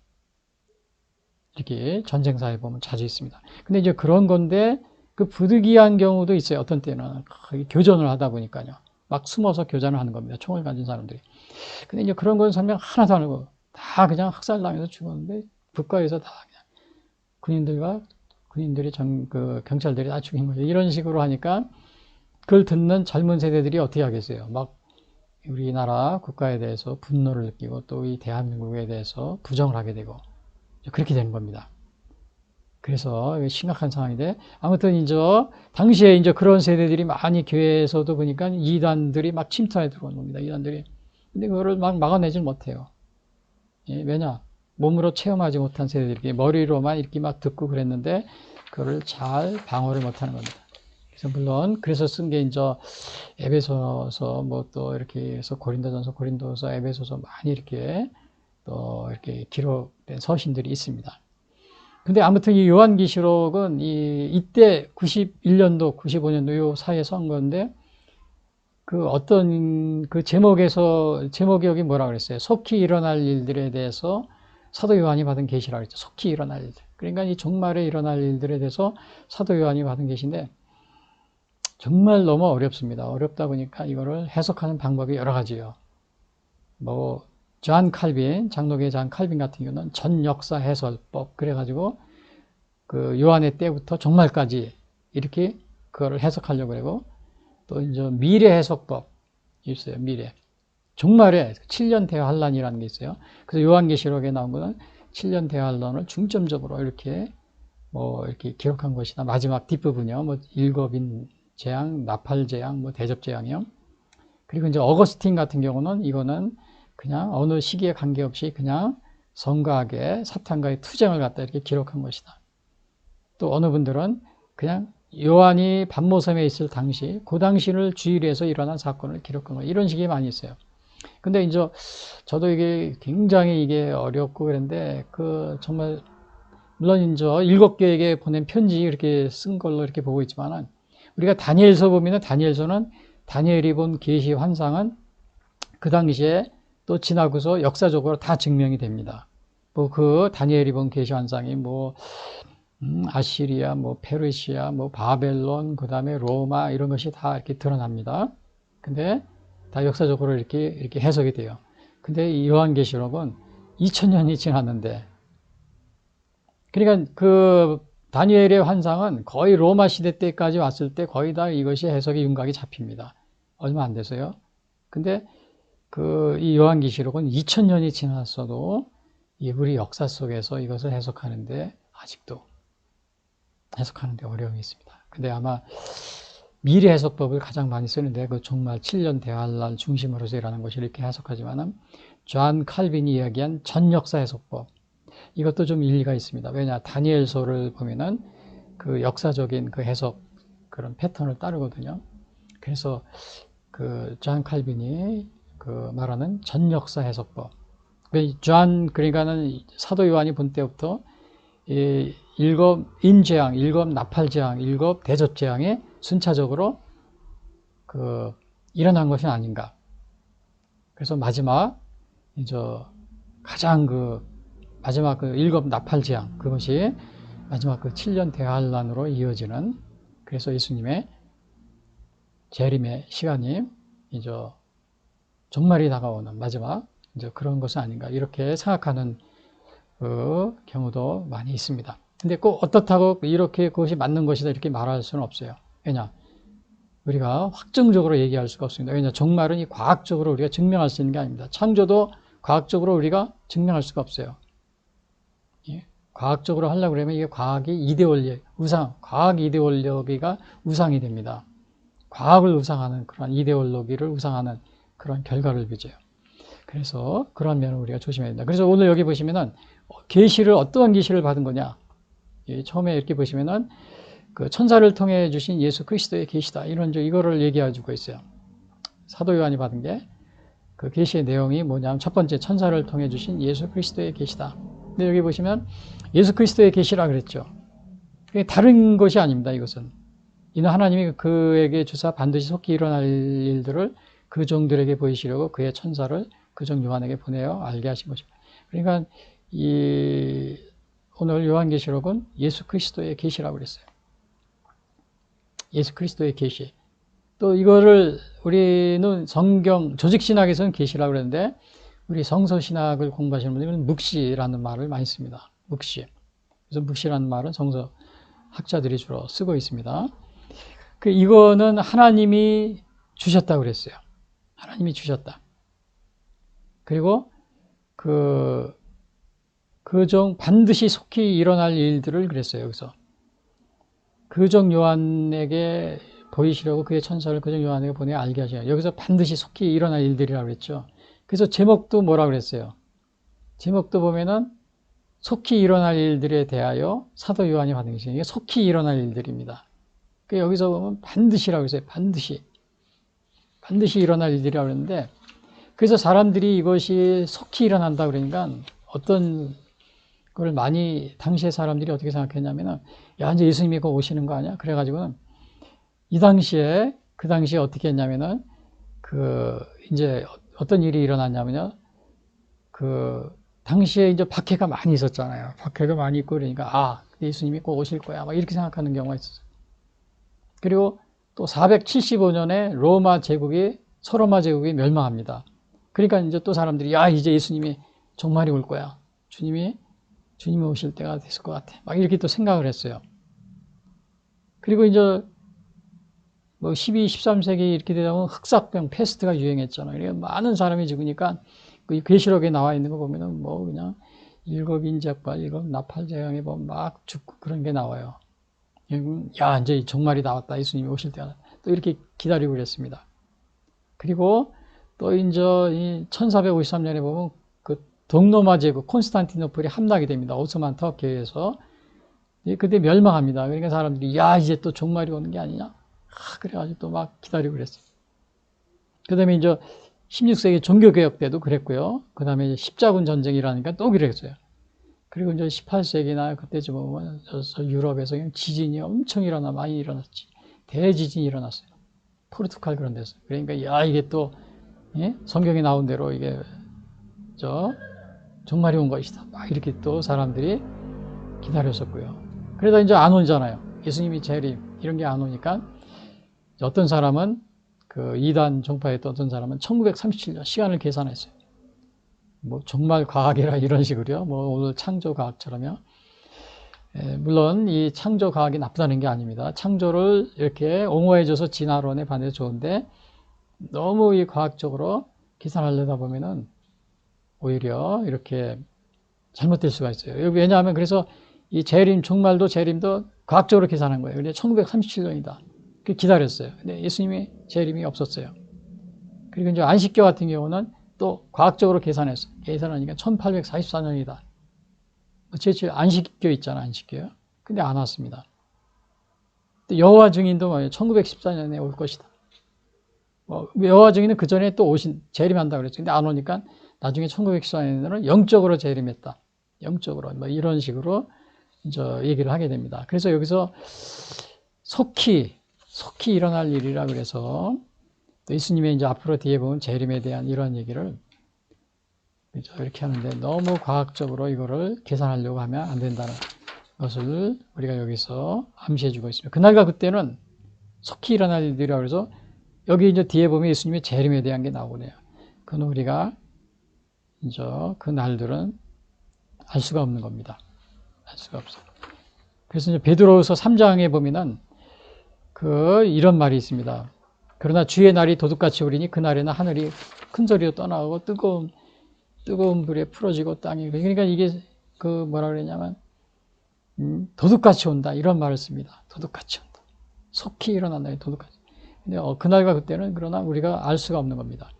이렇게 전쟁사에 보면 자주 있습니다. 근데 이제 그런 건데 그 부득이한 경우도 있어요. 어떤 때는 교전을 하다 보니까요. 막 숨어서 교전을 하는 겁니다. 총을 가진 사람들이. 근데 이제 그런 건 설명 하나도 안 하고 다 그냥 학살당해서 죽었는데 국가에서 다 그냥 군인들이 그 경찰들이 다 죽인 거예요. 이런 식으로 하니까 그걸 듣는 젊은 세대들이 어떻게 하겠어요? 막 우리나라 국가에 대해서 분노를 느끼고 또 이 대한민국에 대해서 부정을 하게 되고 그렇게 되는 겁니다. 그래서 심각한 상황인데 아무튼 이제 당시에 이제 그런 세대들이 많이 교회에서도 보니까 이단들이 막 침투해 들어오는 겁니다. 이단들이. 근데 그거를 막 막아내질 못해요. 예, 왜냐? 몸으로 체험하지 못한 세대들이 머리로만 이렇게 막 듣고 그랬는데 그거를 잘 방어를 못하는 겁니다. 그래서 물론 그래서 쓴 게 이제 에베소서 뭐 또 이렇게 해서 고린도서, 에베소서 많이 이렇게 또 이렇게 기록된 서신들이 있습니다. 근데 아무튼 이 요한계시록은 이때 91년도, 95년도 요 사이에 쓴 건데 그 어떤 그 제목이 여기 뭐라 그랬어요? 속히 일어날 일들에 대해서 사도 요한이 받은 계시라고 했죠. 속히 일어날 일들. 그러니까 이 종말에 일어날 일들에 대해서 사도 요한이 받은 계시인데 정말 너무 어렵습니다. 어렵다 보니까 이거를 해석하는 방법이 여러 가지예요. 뭐 장로계 존 칼빈 같은 경우는 전역사 해설법 그래가지고 그 요한의 때부터 종말까지 이렇게 그거를 해석하려고 그러고 또 이제 미래 해석법 있어요. 미래 종말에 7년 대환란이라는 게 있어요. 그래서 요한계시록에 나온 거는 7년 대환란을 중점적으로 이렇게 뭐 이렇게 기록한 것이다. 마지막 뒷부분이요. 뭐 일곱인 재앙, 나팔 재앙, 뭐 대접 재앙이요. 그리고 이제 어거스틴 같은 경우는 이거는 그냥 어느 시기에 관계없이 그냥 성과 악의 사탄과의 투쟁을 갖다 이렇게 기록한 것이다. 또 어느 분들은 그냥 요한이 반모섬에 있을 당시, 그 당시를 주의로 해서 일어난 사건을 기록한 거 이런 식이 많이 있어요. 근데 이제 저도 이게 굉장히 이게 어렵고 그런데 그 정말 물론 이제 7교회에게 보낸 편지 이렇게 쓴 걸로 이렇게 보고 있지만은 우리가 다니엘서 보면은 다니엘서는 다니엘이 본 계시 환상은 그 당시에 또 지나고서 역사적으로 다 증명이 됩니다. 뭐 그 다니엘이 본 계시 환상이 뭐 아시리아, 뭐 페르시아, 뭐 바벨론, 그 다음에 로마 이런 것이 다 이렇게 드러납니다. 근데 다 역사적으로 이렇게 해석이 돼요. 근데 이 요한계시록은 2000년이 지났는데 그러니까 그 다니엘의 환상은 거의 로마 시대 때까지 왔을 때 거의 다 이것이 해석의 윤곽이 잡힙니다. 얼마 안 돼서요. 근데 이 요한계시록은 2000년이 지났어도 우리 역사 속에서 이것을 해석하는데 아직도 해석하는데 어려움이 있습니다. 근데 아마 미래 해석법을 가장 많이 쓰는데 그 정말 7년 대환란 중심으로서 일하는 것이 이렇게 해석하지만은 존 칼빈이 이야기한 전역사 해석법 이것도 좀 일리가 있습니다. 왜냐 다니엘서를 보면은 그 역사적인 그 해석 그런 패턴을 따르거든요. 그래서 그 존 칼빈이 그 말하는 전역사 해석법. 그러니까는 사도 요한이 본 때부터 이 7 인재앙, 7 나팔재앙, 7 대접재앙에 순차적으로 그 일어난 것이 아닌가. 그래서 마지막 이제 가장 마지막 그 7 나팔재앙 그것이 마지막 그 7년 대환란으로 이어지는 그래서 예수님의 재림의 시간이 이제 종말이 다가오는 마지막 이제 그런 것은 아닌가 이렇게 생각하는 경우도 많이 있습니다. 근데 꼭 어떻다고 이렇게 그것이 맞는 것이다 이렇게 말할 수는 없어요. 왜냐? 우리가 확정적으로 얘기할 수가 없습니다. 왜냐? 종말은 이 과학적으로 우리가 증명할 수 있는 게 아닙니다. 창조도 과학적으로 우리가 증명할 수가 없어요. 예? 과학적으로 하려고 그러면 이게 과학이 이데올리, 과학 이데올로기가 우상이 됩니다. 과학을 우상하는 그런 이데올로기를 우상하는 그런 결과를 빚어요. 그래서 그런 면을 우리가 조심해야 된다. 그래서 오늘 여기 보시면은 계시를 어떠한 계시를 받은 거냐? 처음에 이렇게 보시면은 그 천사를 통해 주신 예수 그리스도의 계시다. 이거를 얘기해주고 있어요. 사도 요한이 받은 게 그 계시의 내용이 뭐냐면 첫 번째 천사를 통해 주신 예수 그리스도의 계시다. 근데 여기 보시면 예수 그리스도의 계시라 그랬죠. 그게 다른 것이 아닙니다. 이것은 이는 하나님이 그에게 주사 반드시 속히 일어날 일들을 그 종들에게 보이시려고 그의 천사를 그 종 요한에게 보내어 알게 하신 것입니다. 그러니까 오늘 요한계시록은 예수 그리스도의 계시라고 그랬어요. 예수 그리스도의 계시. 또 이거를 우리는 성경 조직신학에서는 계시라고 그러는데 우리 성서신학을 공부하시는 분들은 묵시라는 말을 많이 씁니다. 묵시. 그래서 묵시라는 말은 성서 학자들이 주로 쓰고 있습니다. 이거는 하나님이 주셨다고 그랬어요. 하나님이 주셨다. 그리고 그 종 반드시 속히 일어날 일들을 그랬어요. 여기서 그 종 요한에게 보이시려고 그의 천사를 그 종 요한에게 보내 알게 하셔요. 여기서 반드시 속히 일어날 일들이라고 그랬죠. 그래서 제목도 뭐라 그랬어요? 제목도 보면은 속히 일어날 일들에 대하여 사도 요한이 받은 것이에요. 이게 속히 일어날 일들입니다. 여기서 보면 반드시라고 했어요. 반드시 일어날 일들이라고 그랬는데 그래서 사람들이 이것이 속히 일어난다 그러니까 어떤 걸 많이 당시의 사람들이 어떻게 생각했냐면은 야 이제 예수님이 곧 오시는 거 아니야? 그래가지고는 그 당시에 어떻게 했냐면은 이제 어떤 일이 일어났냐면요. 당시에 이제 박해가 많이 있었잖아요. 박해가 많이 있고 그러니까 예수님이 곧 오실 거야. 막 이렇게 생각하는 경우가 있었어요. 그리고 또 475년에 서로마 제국이 멸망합니다. 그러니까 이제 또 사람들이 이제 예수님이 종말이 올 거야. 주님이 오실 때가 됐을 것 같아. 막 이렇게 또 생각을 했어요. 그리고 이제 12, 13세기 이렇게 되다 보면 흑사병, 패스트가 유행했잖아요. 많은 사람이 죽으니까 그 계시록에 나와 있는 거 보면은 그냥 일곱 인자발, 일곱 나팔재앙에 막 죽고 그런 게 나와요. 이제 종말이 나왔다. 예수님이 오실 때가 또 이렇게 기다리고 그랬습니다. 그리고 또 이제 1453년에 보면 그 동로마 제국 콘스탄티노플이 함락이 됩니다. 오스만 터키에서. 그때 멸망합니다. 그러니까 사람들이 이제 또 종말이 오는 게 아니냐? 그래가지고 또 막 기다리고 그랬어요. 그 다음에 이제 16세기 종교개혁 때도 그랬고요. 그 다음에 십자군 전쟁이라니까 또 그랬어요. 그리고 이제 18세기나 그때쯤 보면 유럽에서 지진이 엄청 많이 일어났지. 대지진이 일어났어요. 포르투갈 그런 데서. 그러니까 이게 또 성경에 나온 대로 이게 종말이 온 것이다. 막 이렇게 또 사람들이 기다렸었고요. 그러다 이제 안 오잖아요. 예수님이 재림 이런 게 안 오니까 어떤 사람은 이단 종파였던 어떤 사람은 1937년 시간을 계산했어요. 정말 과학이라 이런 식으로요. 오늘 창조 과학처럼요. 물론 이 창조 과학이 나쁘다는 게 아닙니다. 창조를 이렇게 옹호해줘서 진화론에 반해서 좋은데 너무 이 과학적으로 계산하려다 보면은 오히려 이렇게 잘못될 수가 있어요. 왜냐하면 그래서 이 종말도 재림도 과학적으로 계산한 거예요. 근데 1937년이다. 기다렸어요. 근데 예수님이 재림이 없었어요. 그리고 이제 안식교 같은 경우는 또 과학적으로 계산했어요. 계산하니까 1844년이다. 제칠 안식교 있잖아, 안식교요. 근데 안 왔습니다. 여호와 증인도 1914년에 올 것이다. 여호와 증인은 그 전에 또 재림한다 그랬죠. 근데 안 오니까 나중에 1914년에는 영적으로 재림했다. 영적으로 이런 식으로 이제 얘기를 하게 됩니다. 그래서 여기서 속히 일어날 일이라 그래서 또 예수님의 이제 앞으로 뒤에 보면 재림에 대한 이런 얘기를 이렇게 하는데 너무 과학적으로 이거를 계산하려고 하면 안 된다는 것을 우리가 여기서 암시해 주고 있습니다. 그날과 그때는 속히 일어날 일이라고 해서 여기 이제 뒤에 보면 예수님의 재림에 대한 게 나오네요. 그건 우리가 이제 그 날들은 알 수가 없는 겁니다. 알 수가 없어요. 그래서 이제 베드로후서 3장에 보면은 이런 말이 있습니다. 그러나 주의 날이 도둑같이 오리니 그 날에는 하늘이 큰 소리로 떠나가고 뜨거운 불에 풀어지고 땅이, 그러니까 이게 뭐라 그러냐면 도둑같이 온다 이런 말을 씁니다. 도둑같이 온다. 속히 일어난다. 도둑같이. 근데 그날과 그때는 그러나 우리가 알 수가 없는 겁니다.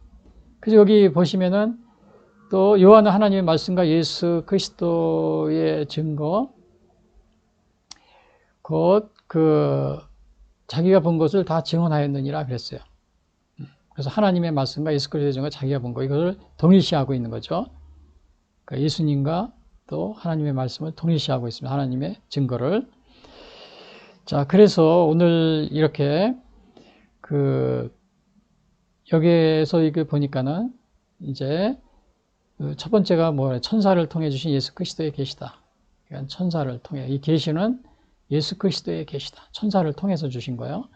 그래서 여기 보시면은 또 요한은 하나님의 말씀과 예수 그리스도의 증거, 곧 자기가 본 것을 다 증언하였느니라 그랬어요. 그래서 하나님의 말씀과 예수 그리스도의 증거, 자기가 본 것, 이것을 동일시하고 있는 거죠. 그러니까 예수님과 또 하나님의 말씀을 동일시하고 있습니다. 하나님의 증거를. 자, 그래서 오늘 이렇게 여기에서 이거 보니까는 이제 첫 번째가 천사를 통해 주신 예수 그리스도의 계시다. 그러니까 천사를 통해, 이 계시는 예수 그리스도의 계시다. 천사를 통해서 주신 거예요.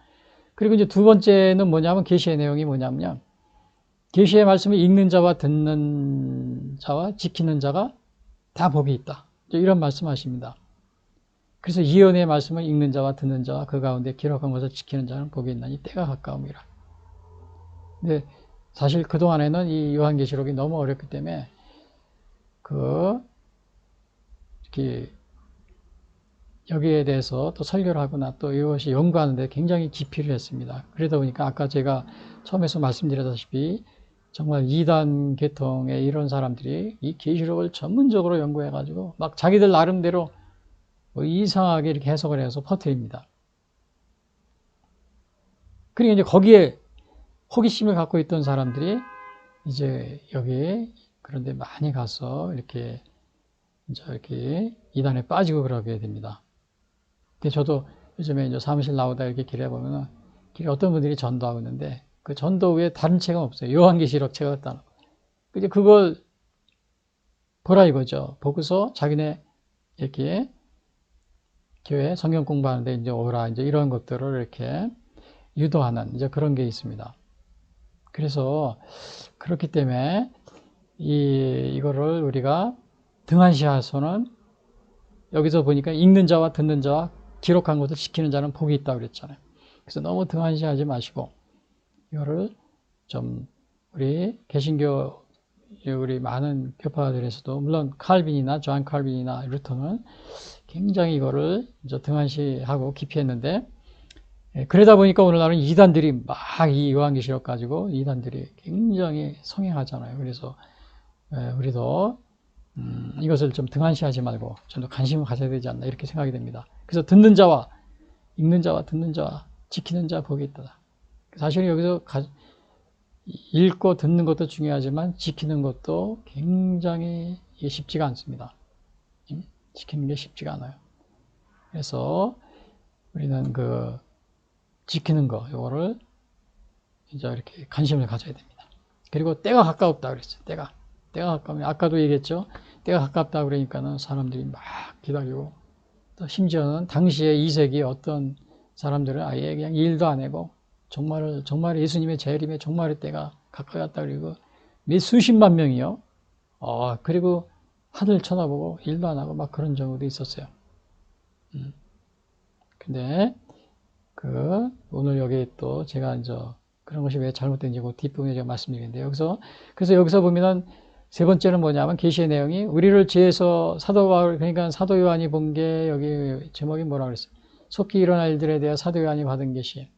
그리고 이제 두 번째는 뭐냐면, 계시의 내용이 뭐냐면요, 계시의 말씀을 읽는 자와 듣는 자와 지키는 자가 다 복이 있다. 이런 말씀하십니다. 그래서 예언의 말씀을 읽는 자와 듣는 자와 그 가운데 기록한 것을 지키는 자는 복이 있나니 때가 가까움이라. 근데 사실 그동안에는 이 요한계시록이 너무 어렵기 때문에 이렇게 여기에 대해서 또 설교를 하거나 또 이것이 연구하는데 굉장히 깊이를 했습니다. 그러다 보니까 아까 제가 처음에서 말씀드렸다시피 정말 이단 계통의 이런 사람들이 이 계시록을 전문적으로 연구해가지고 막 자기들 나름대로 이상하게 이렇게 해석을 해서 퍼뜨립니다. 그러니까 이제 거기에 호기심을 갖고 있던 사람들이 이제 여기 그런데 많이 가서 이렇게 이단에 빠지고 그러게 됩니다. 근데 저도 요즘에 이제 사무실 나오다 이렇게 길에 보면은 길에 어떤 분들이 전도하고 있는데 그 전도 외에 다른 책은 없어요. 요한계시록 책을 갖다 놓고. 이제 그걸 보라 이거죠. 보고서 자기네 이렇게 교회 성경 공부하는데 이제 오라, 이제 이런 것들을 이렇게 유도하는 이제 그런 게 있습니다. 그래서 그렇기 때문에 이거를 우리가 등한시해서는 여기서 보니까 읽는 자와 듣는 자와 기록한 것을 지키는 자는 복이 있다고 그랬잖아요. 그래서 너무 등한시하지 마시고 이거를 좀 우리 개신교 우리 많은 교파들에서도 물론 칼빈이나 존 칼빈이나 루터는 굉장히 이거를 이제 등한시하고 깊이 했는데, 그러다 보니까 오늘날은 이단들이 막 이 요한계시록 가지고 이단들이 굉장히 성행하잖아요. 그래서 우리도 이것을 좀 등한시하지 말고 좀 더 관심을 가져야 되지 않나 이렇게 생각이 됩니다. 그래서 듣는 자와 읽는 자와 듣는 자와 지키는 자 복이 있다. 사실 여기서 읽고 듣는 것도 중요하지만 지키는 것도 굉장히 쉽지가 않습니다. 지키는 게 쉽지가 않아요. 그래서 우리는 지키는 거, 요거를 이제 이렇게 관심을 가져야 됩니다. 그리고 때가 가까웠다 그랬어요. 때가 가까우면, 아까도 얘기했죠. 때가 가깝다 그러니까는 사람들이 막 기다리고, 또 심지어는 당시에 2세기 어떤 사람들은 아예 그냥 일도 안 하고 정말 예수님의 재림의 종말의 때가 가까이 왔다 그리고 몇 수십만 명이요. 그리고 하늘 쳐다보고 일도 안 하고 막 그런 경우도 있었어요. 근데 오늘 여기 또 제가 이제 그런 것이 왜 잘못된지 그 뒷부분에 제가 말씀드리는데, 그래서 여기서 보면은 세 번째는 뭐냐면 계시의 내용이 우리를 지혜서 그러니까 사도 요한이 본 게, 여기 제목이 뭐라 그랬어요? 속히 일어날 일들에 대해 사도 요한이 받은 계시.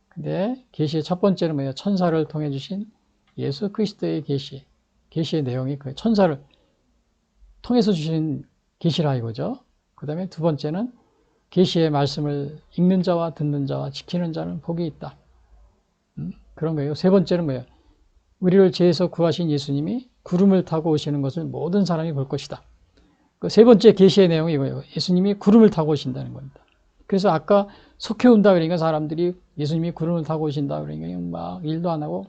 근데 계시의 첫 번째는 뭐예요? 천사를 통해 주신 예수 그리스도의 계시의 내용이 그 천사를 통해서 주신 계시라 이거죠. 그 다음에 두 번째는 계시의 말씀을 읽는 자와 듣는 자와 지키는 자는 복이 있다. 그런 거예요. 세 번째는 뭐예요? 우리를 죄에서 구하신 예수님이 구름을 타고 오시는 것을 모든 사람이 볼 것이다. 그 세 번째 계시의 내용이 이거예요. 예수님이 구름을 타고 오신다는 겁니다. 그래서 아까 속해 온다 그러니까 사람들이 예수님이 구름을 타고 오신다 그러니까 막 일도 안 하고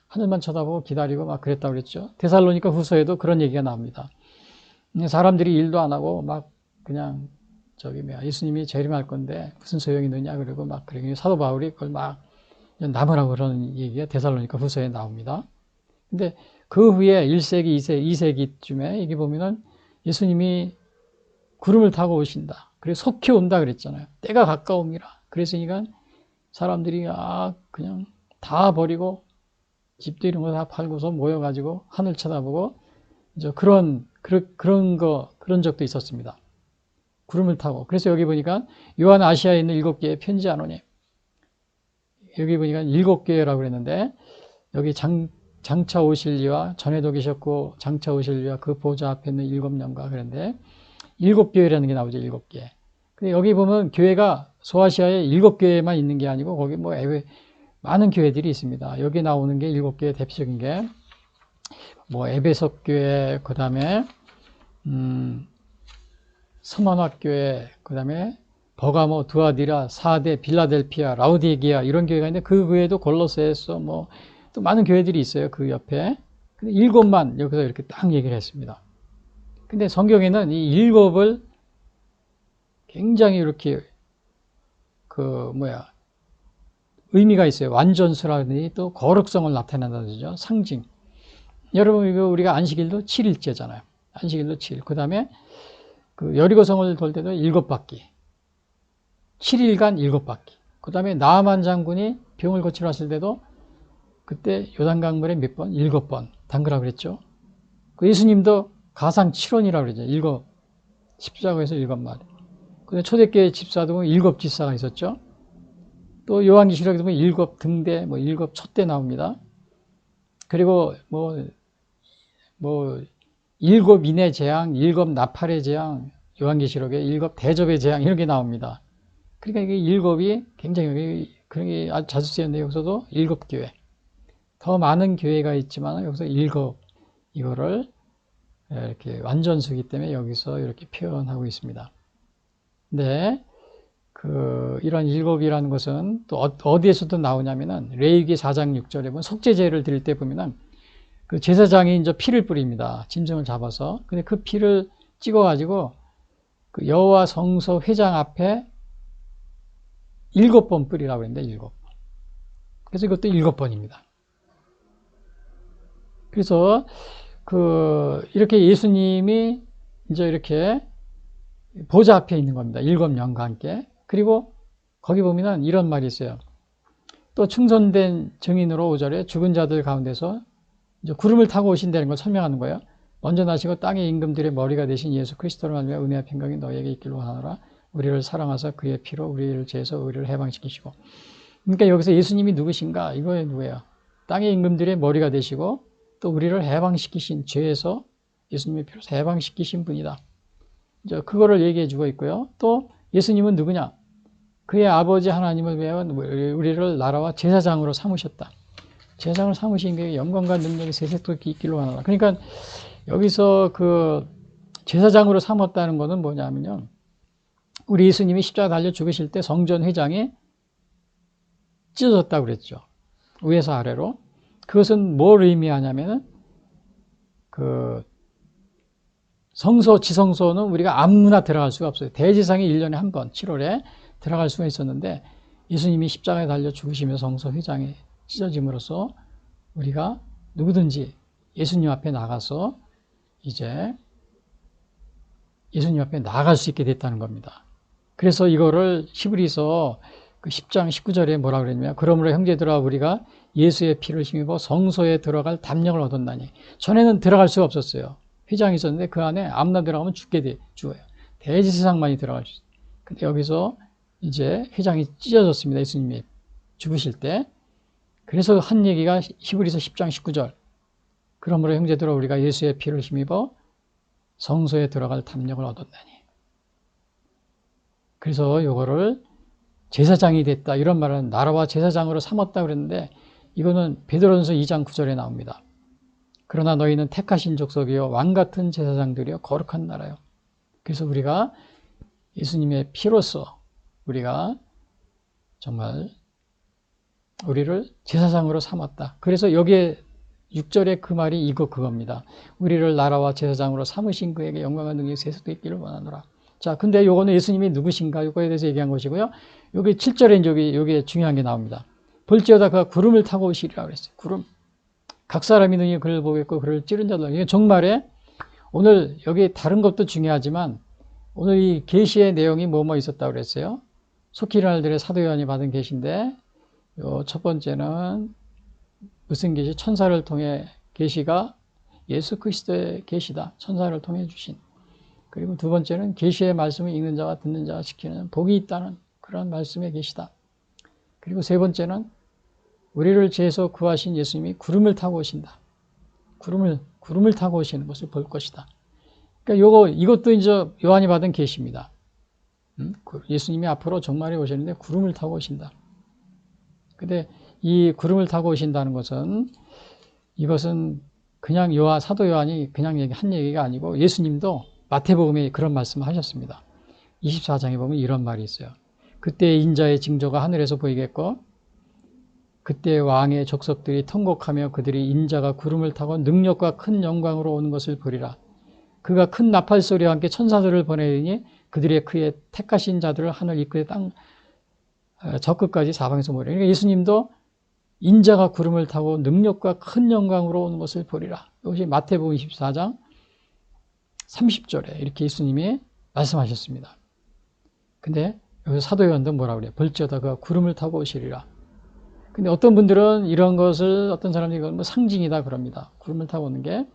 하늘만 쳐다보고 기다리고 막 그랬다고 그랬죠. 데살로니가 후서에도 그런 얘기가 나옵니다. 사람들이 일도 안 하고 막 그냥 예수님이 재림할 건데 무슨 소용이 있느냐 그러고 막 그러니 사도 바울이 그걸 막 남으라고 그러는 얘기가 데살로니가 후서에 나옵니다. 근데 그 후에 1세기, 2세기쯤에 여기 보면은 예수님이 구름을 타고 오신다. 그래서 속히 온다 그랬잖아요. 때가 가까움이라. 그랬으니까 사람들이 그냥 다 버리고 집도 이런 거 다 팔고서 모여가지고 하늘 쳐다보고 이제 그런 적도 있었습니다. 구름을 타고. 그래서 여기 보니까 요한 아시아에 있는 7개의 편지하노니 여기 보니까 7개라고 그랬는데 여기 장차 오실 이와 전에도 계셨고 장차 오실 이와 그 보좌 앞에 있는 7년과 그런데 7교회라는 게 나오죠. 7개. 근데 여기 보면 교회가 소아시아에 7교회만 있는 게 아니고 거기 뭐 많은 교회들이 있습니다. 여기 나오는 게 7교회 대표적인 게 뭐 에베소 교회, 그다음에 스마나 교회, 그다음에 버가모, 두아디라, 사데, 빌라델피아, 라우디게아 이런 교회가 있는데 그 교회도 골로새에서 뭐 또 많은 교회들이 있어요. 그 옆에. 근데 7만 여기서 이렇게 딱 얘기를 했습니다. 근데 성경에는 이 7을 굉장히 이렇게 의미가 있어요. 완전수라든지 또 거룩성을 나타낸다는 거죠. 상징. 여러분 이거 우리가 안식일도 7일째잖아요. 안식일도 7일. 그다음에 그 여리고성을 돌 때도 7바퀴. 7일간 7바퀴. 그다음에 나아만 장군이 병을 고치러 왔을 때도 그때 요단강물에 몇 번? 7번 담그라고 그랬죠. 그 예수님도 가상 7원이라고 그러죠. 십자가에서 7마리. 근데 초대교회 집사도 보면 7집사가 있었죠. 또 요한계시록에 보면 7등대, 7촛대 나옵니다. 그리고 7인의 재앙, 7나팔의 재앙, 요한계시록에 7대접의 재앙 이런 게 나옵니다. 그러니까 이게 7이 굉장히 그런 게 아주 자주 쓰였는데 여기서도 7교회. 더 많은 교회가 있지만 여기서 7 이거를 이렇게 완전수기 때문에 여기서 이렇게 표현하고 있습니다. 근데 이런 7이라는 것은 또 어디에서도 나오냐면은 레위기 4장 6절에 보면 속죄제를 드릴 때 보면은 그 제사장이 이제 피를 뿌립니다. 짐승을 잡아서. 근데 그 피를 찍어가지고 그 여호와 성소 회장 앞에 7번 뿌리라고 했는데 7번. 그래서 이것도 7번입니다. 그래서 이렇게 예수님이 이제 이렇게 보좌 앞에 있는 겁니다. 7명과 함께. 그리고 거기 보면은 이런 말이 있어요. 또 충성된 증인으로 5절에 죽은 자들 가운데서 이제 구름을 타고 오신다는 걸 설명하는 거예요. 먼저 나시고 땅의 임금들의 머리가 되신 예수 그리스도를 말미암아 은혜와 평강이 너에게 있기를 원하노라. 우리를 사랑하사 그의 피로 우리를 죄에서 우리를 해방시키시고. 그러니까 여기서 예수님이 누구신가? 이거에 누구예요? 땅의 임금들의 머리가 되시고 또 우리를 해방시키신 죄에서 예수님의 피로 해방시키신 분이다. 이제 그거를 얘기해 주고 있고요. 또 예수님은 누구냐? 그의 아버지 하나님을 위하여 우리를 나라와 제사장으로 삼으셨다. 제사장을 삼으신 게 영광과 능력이 세세토록 있기를 원하다. 그러니까 여기서 그 제사장으로 삼았다는 것은 뭐냐면요. 우리 예수님이 십자가 달려 죽으실 때 성전 회장이 찢어졌다고 그랬죠. 위에서 아래로. 그것은 뭘 의미하냐면은 그 지성소는 우리가 아무나 들어갈 수가 없어요. 대제사장이 1년에 한 번 7월에 들어갈 수가 있었는데 예수님이 십자가에 달려 죽으시면서 성소 회장이 찢어짐으로써 우리가 누구든지 예수님 앞에 나가서 이제 예수님 앞에 나갈 수 있게 됐다는 겁니다. 그래서 이거를 히브리서 그 10장 19절에 뭐라 그랬냐면 그러므로 형제들아 우리가 예수의 피를 힘입어 성소에 들어갈 담력을 얻었나니 전에는 들어갈 수가 없었어요. 회장이 있었는데 그 안에 아무나 들어가면 죽어요. 대제사장만이 들어갈 수 있어요. 근데 여기서 이제 회장이 찢어졌습니다. 예수님이 죽으실 때. 그래서 한 얘기가 히브리서 10장 19절. 그러므로 형제들아 우리가 예수의 피를 힘입어 성소에 들어갈 담력을 얻었나니. 그래서 요거를 제사장이 됐다 이런 말은 나라와 제사장으로 삼았다 그랬는데 이거는 베드로전서 2장 9절에 나옵니다. 그러나 너희는 택하신 족속이요 왕같은 제사장들이요 거룩한 나라요. 그래서 우리가 예수님의 피로써 우리가 정말 우리를 제사장으로 삼았다. 그래서 여기에 6절에 그 말이 그겁니다. 우리를 나라와 제사장으로 삼으신 그에게 영광과 능력이 세세토록 있기를 원하노라. 자, 근데 요거는 예수님이 누구신가? 요거에 대해서 얘기한 것이고요. 여기 7절에 여기 중요한 게 나옵니다. 볼지어다 그가 구름을 타고 오시리라 그랬어요. 구름. 각 사람이 능히 그를 보겠고 그를 찌른 자들. 이게 정말에 오늘 여기 다른 것도 중요하지만 오늘 이 계시의 내용이 뭐뭐 있었다고 그랬어요. 속히 일어날 들의 사도 요한이 받은 계시인데 요 첫 번째는 무슨 계시? 천사를 통해 계시가 예수 그리스도의 계시다. 천사를 통해 주신. 그리고 두 번째는 계시의 말씀을 읽는 자와 듣는 자가 지키는 복이 있다는 그런 말씀의 계시다. 그리고 세 번째는 우리를 죄에서 구하신 예수님이 구름을 타고 오신다. 구름을 타고 오시는 것을 볼 것이다. 그러니까 이것도 이제 요한이 받은 계시입니다. 예수님이 앞으로 정말에 오시는데 구름을 타고 오신다. 근데 이 구름을 타고 오신다는 것은 이것은 그냥 사도 요한이 그냥 한 얘기가 아니고 예수님도 마태복음에 그런 말씀을 하셨습니다. 24장에 보면 이런 말이 있어요. 그때 인자의 징조가 하늘에서 보이겠고 그때 왕의 족속들이 통곡하며 그들이 인자가 구름을 타고 능력과 큰 영광으로 오는 것을 보리라. 그가 큰 나팔 소리와 함께 천사들을 보내리니 그들의 그의 택하신 자들을 하늘 입구의 땅 저 끝까지 사방에서 모이라. 그러니까 예수님도 인자가 구름을 타고 능력과 큰 영광으로 오는 것을 보리라. 이것이 마태복음 24장 30절에 이렇게 예수님이 말씀하셨습니다. 근데 여기서 사도 요한도 뭐라고 그래요? 볼지어다 그가 구름을 타고 오시리라. 근데 어떤 분들은 이런 것을 어떤 사람들이 뭐 상징이다 그럽니다. 구름을 타고 오는 게.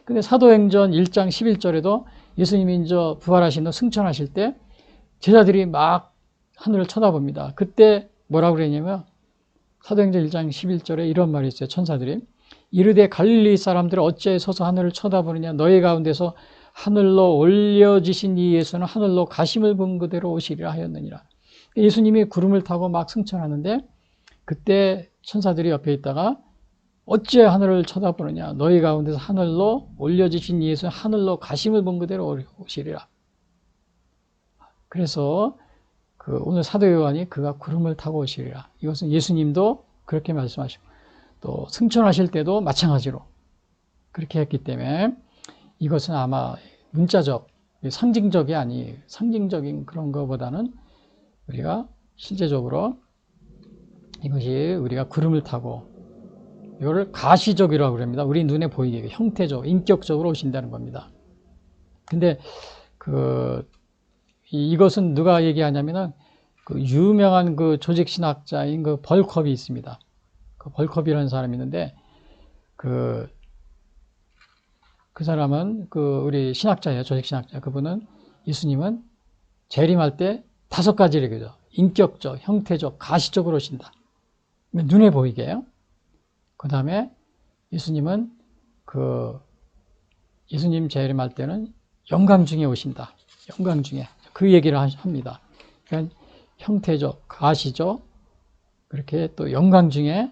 근데 사도행전 1장 11절에도 예수님이 이제 부활하신 후 승천하실 때 제자들이 막 하늘을 쳐다봅니다. 그때 뭐라고 그랬냐면 사도행전 1장 11절에 이런 말이 있어요. 천사들이 이르되 갈릴리 사람들 어찌 서서 하늘을 쳐다보느냐 너희 가운데서 하늘로 올려지신 이 예수는 하늘로 가심을 본 그대로 오시리라 하였느니라. 예수님이 구름을 타고 막 승천하는데 그때 천사들이 옆에 있다가 어찌 하늘을 쳐다보느냐 너희 가운데서 하늘로 올려지신 이 예수는 하늘로 가심을 본 그대로 오시리라. 그래서 오늘 사도 요한이 그가 구름을 타고 오시리라. 이것은 예수님도 그렇게 말씀하시고 또 승천하실 때도 마찬가지로 그렇게 했기 때문에 이것은 아마 문자적, 상징적인 그런 것보다는 우리가 실제적으로 이것이 우리가 구름을 타고 이거를 가시적이라고 합니다. 우리 눈에 보이게 형태적, 인격적으로 오신다는 겁니다. 근데 이것은 누가 얘기하냐면은 유명한 조직신학자인 벌컵이 있습니다. 벌컵이라는 사람이 있는데 그 사람은 우리 신학자예요. 조직신학자. 그분은 예수님은 재림할 때 5가지를 얘기하죠. 인격적, 형태적, 가시적으로 오신다. 눈에 보이게요. 그 다음에 예수님은 예수님 재림할 때는 영광 중에 오신다. 영광 중에. 그 얘기를 합니다. 그러니까 형태적, 가시적, 그렇게 또 영광 중에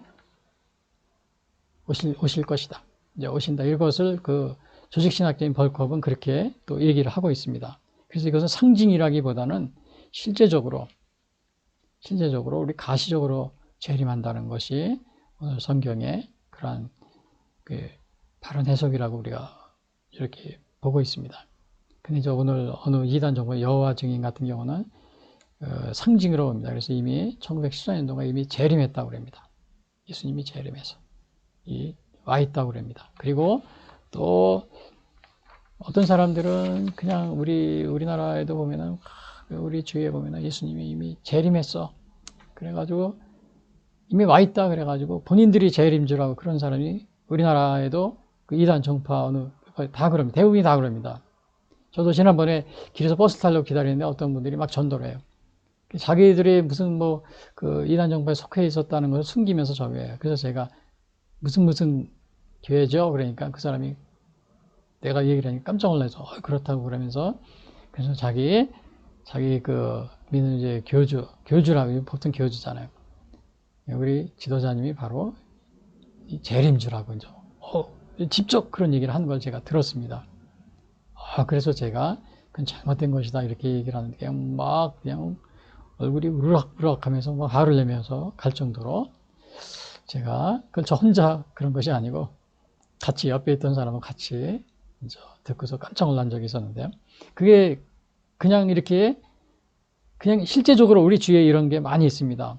오실 것이다. 이제 오신다. 이것을 조직신학자인 벌컵은 그렇게 또 얘기를 하고 있습니다. 그래서 이것은 상징이라기보다는 실제적으로 우리 가시적으로 재림한다는 것이 오늘 성경의 그러한 바른 해석이라고 우리가 이렇게 보고 있습니다. 근데 이제 오늘 어느 이단 정보 여호와 증인 같은 경우는 상징으로 봅니다. 그래서 이미 1914년도가 이미 재림했다고 그럽니다. 예수님이 재림해서 와 있다고 그럽니다. 그리고 또 어떤 사람들은 그냥 우리나라에도 보면은 우리 주위에 보면은 예수님이 이미 재림했어. 그래가지고 이미 와 있다 그래가지고 본인들이 재림 줄 알고 그런 사람이 우리나라에도 이단 정파 다 그럽니다. 대부분이 다 그럽니다. 저도 지난번에 길에서 버스 타려고 기다리는데 어떤 분들이 막 전도를 해요. 자기들이 무슨 이단 정파에 속해 있었다는 것을 숨기면서 저거예요. 그래서 제가 무슨 교회죠? 그러니까 그 사람이 내가 얘기를 하니까 깜짝 놀라서 그렇다고 그러면서 그래서 자기 믿는 이제 교주라고 보통 교주잖아요. 우리 지도자님이 바로 이 재림주라고 이제 직접 그런 얘기를 하는 걸 제가 들었습니다. 그래서 제가 그건 잘못된 것이다 이렇게 얘기를 하는데 그냥 얼굴이 우르락우르락 하면서 막 화를 내면서 갈 정도로 제가 그건 저 혼자 그런 것이 아니고 같이 옆에 있던 사람은 같이 이제 듣고서 깜짝 놀란 적이 있었는데요. 그게 그냥 실제적으로 우리 주위에 이런 게 많이 있습니다.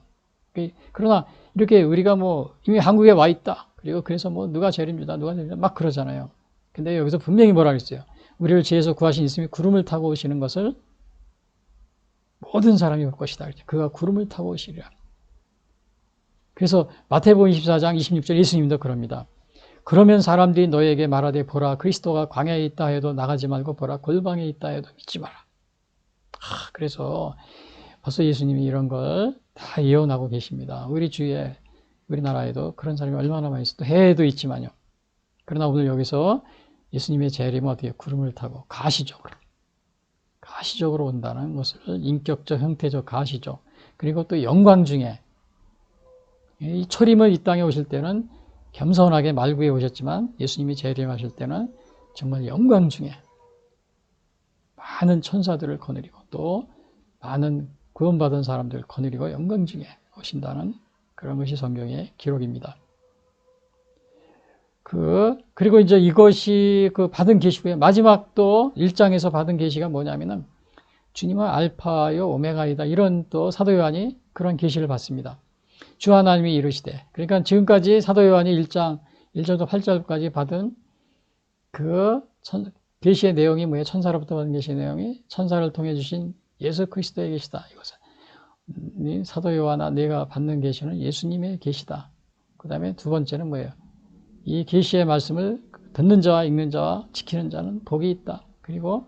그러나 이렇게 우리가 뭐 이미 한국에 와 있다. 그리고 그래서 뭐 누가 재림주다, 누가 재림주다 막 그러잖아요. 근데 여기서 분명히 뭐라 그랬어요? 우리를 지에서 구하신 예수님이 구름을 타고 오시는 것을 모든 사람이 볼 것이다. 그가 구름을 타고 오시리라. 그래서 마태복음 24장 26절 예수님도 그럽니다. 그러면 사람들이 너에게 말하되 보라 그리스도가 광야에 있다 해도 나가지 말고 보라 골방에 있다 해도 믿지 마라. 그래서 벌써 예수님이 이런 걸 다 예언하고 계십니다. 우리나라에도 그런 사람이 얼마나 많이 있어. 또 해외도 있지만요. 그러나 오늘 여기서 예수님의 재림은 어떻게 구름을 타고 가시적으로 온다는 것을 인격적, 형태적 가시적, 그리고 또 영광 중에 이 초림을 이 땅에 오실 때는 겸손하게 말구에 오셨지만 예수님이 재림하실 때는 정말 영광 중에 많은 천사들을 거느리고 또 많은 구원받은 사람들을 거느리고 영광 중에 오신다는 그런 것이 성경의 기록입니다. 그리고 이제 이것이 받은 계시고요. 마지막 또 1장에서 받은 계시가 뭐냐면은 주님은 알파요 오메가이다. 이런 또 사도 요한이 그런 계시를 받습니다. 주 하나님이 이르시되. 그러니까 지금까지 사도 요한이 1장 1절부터 8절까지 받은 그 계시의 내용이 뭐예요? 천사로부터 받은 계시의 내용이 천사를 통해 주신 예수 그리스도의 계시다. 이것은 사도 요한아 내가 받는 계시는 예수님의 계시다. 그 다음에 두 번째는 뭐예요? 이 계시의 말씀을 듣는 자와 읽는 자와 지키는 자는 복이 있다. 그리고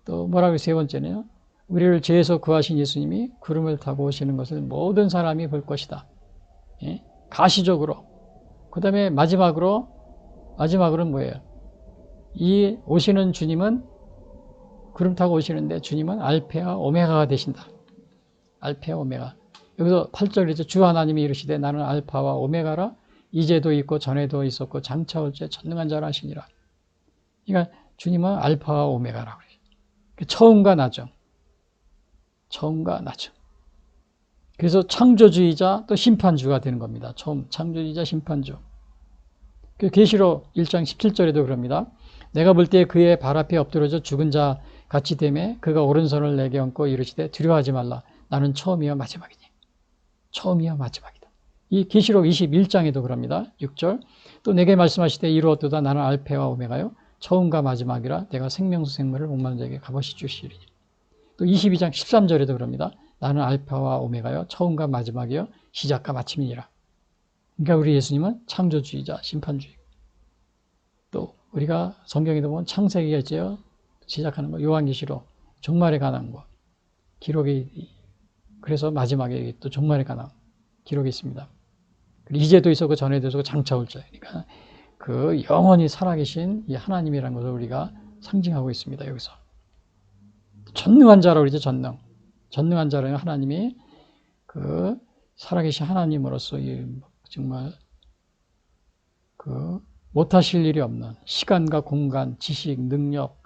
또 뭐라고 세 번째는요. 우리를 죄에서 구하신 예수님이 구름을 타고 오시는 것을 모든 사람이 볼 것이다. 예? 가시적으로. 그 다음에 마지막으로는 뭐예요? 이 오시는 주님은 구름 타고 오시는데 주님은 알페와 오메가가 되신다. 알페와 오메가. 여기서 8절이죠. 주 하나님이 이르시되 나는 알파와 오메가라. 이제도 있고 전에도 있었고 장차 올째 전능한 자라 하시니라. 그러니까 주님은 알파와 오메가라고 그래요. 처음과 나중. 처음과 나중. 그래서 창조주이자 또 심판주가 되는 겁니다. 처음 창조주이자 심판주. 계시록 1장 17절에도 그럽니다. 내가 볼 때 그의 발 앞에 엎드려져 죽은 자 같이 되매 그가 오른손을 내게 얹고 이르시되 두려워하지 말라. 나는 처음이요 마지막이니. 처음이요 마지막이다. 이 계시록 21장에도 그럽니다. 6절. 또 내게 말씀하시되 이루었도다. 나는 알페와 오메가요 처음과 마지막이라. 내가 생명수 생물을 목마른 자에게 값없이 주시리니. 또 22장 13절에도 그럽니다. 나는 알파와 오메가요 처음과 마지막이요 시작과 마침이니라. 그러니까 우리 예수님은 창조주의자 심판주의. 또 우리가 성경에도 보면 창세기가 있죠. 시작하는 거 요한계시록 종말에 관한 거 기록이 그래서 마지막에 또 종말에 관한 기록이 있습니다. 이제도 있었고 전에도 있었고 장차 올 자. 그러니까 그 영원히 살아계신 이 하나님이라는 것을 우리가 상징하고 있습니다. 여기서 전능한 자라고 그러죠. 전능한 자라는 하나님이 그 살아계신 하나님으로서 정말 그 못하실 일이 없는 시간과 공간, 지식, 능력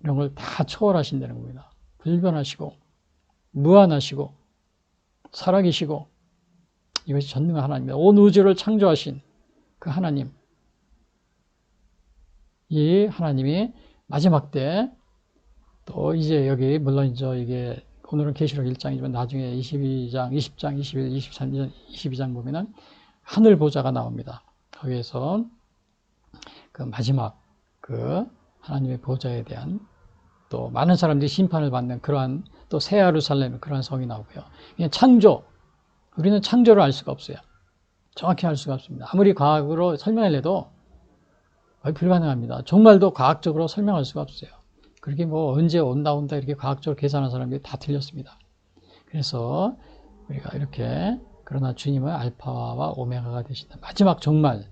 이런 걸 다 초월하신다는 겁니다. 불변하시고 무한하시고 살아계시고 이것이 전능한 하나님입니다. 온 우주를 창조하신 그 하나님. 이 하나님이 마지막 때 또 이제 여기 물론 이게 오늘은 계시록 1장이지만 나중에 22장, 20장, 21, 23장, 22장 보면은 하늘 보좌가 나옵니다. 거기에서 그 마지막 그 하나님의 보좌에 대한 또 많은 사람들이 심판을 받는 그러한 또 새 예루살렘 그러한 성이 나오고요. 그냥 창조. 우리는 창조를 알 수가 없어요. 정확히 알 수가 없습니다. 아무리 과학으로 설명을 해도 거의 불가능합니다. 종말도 과학적으로 설명할 수가 없어요. 그렇게 뭐 언제 온다 이렇게 과학적으로 계산한 사람들이 다 틀렸습니다. 그래서 우리가 이렇게 그러나 주님은 알파와 오메가가 되신다. 마지막 종말에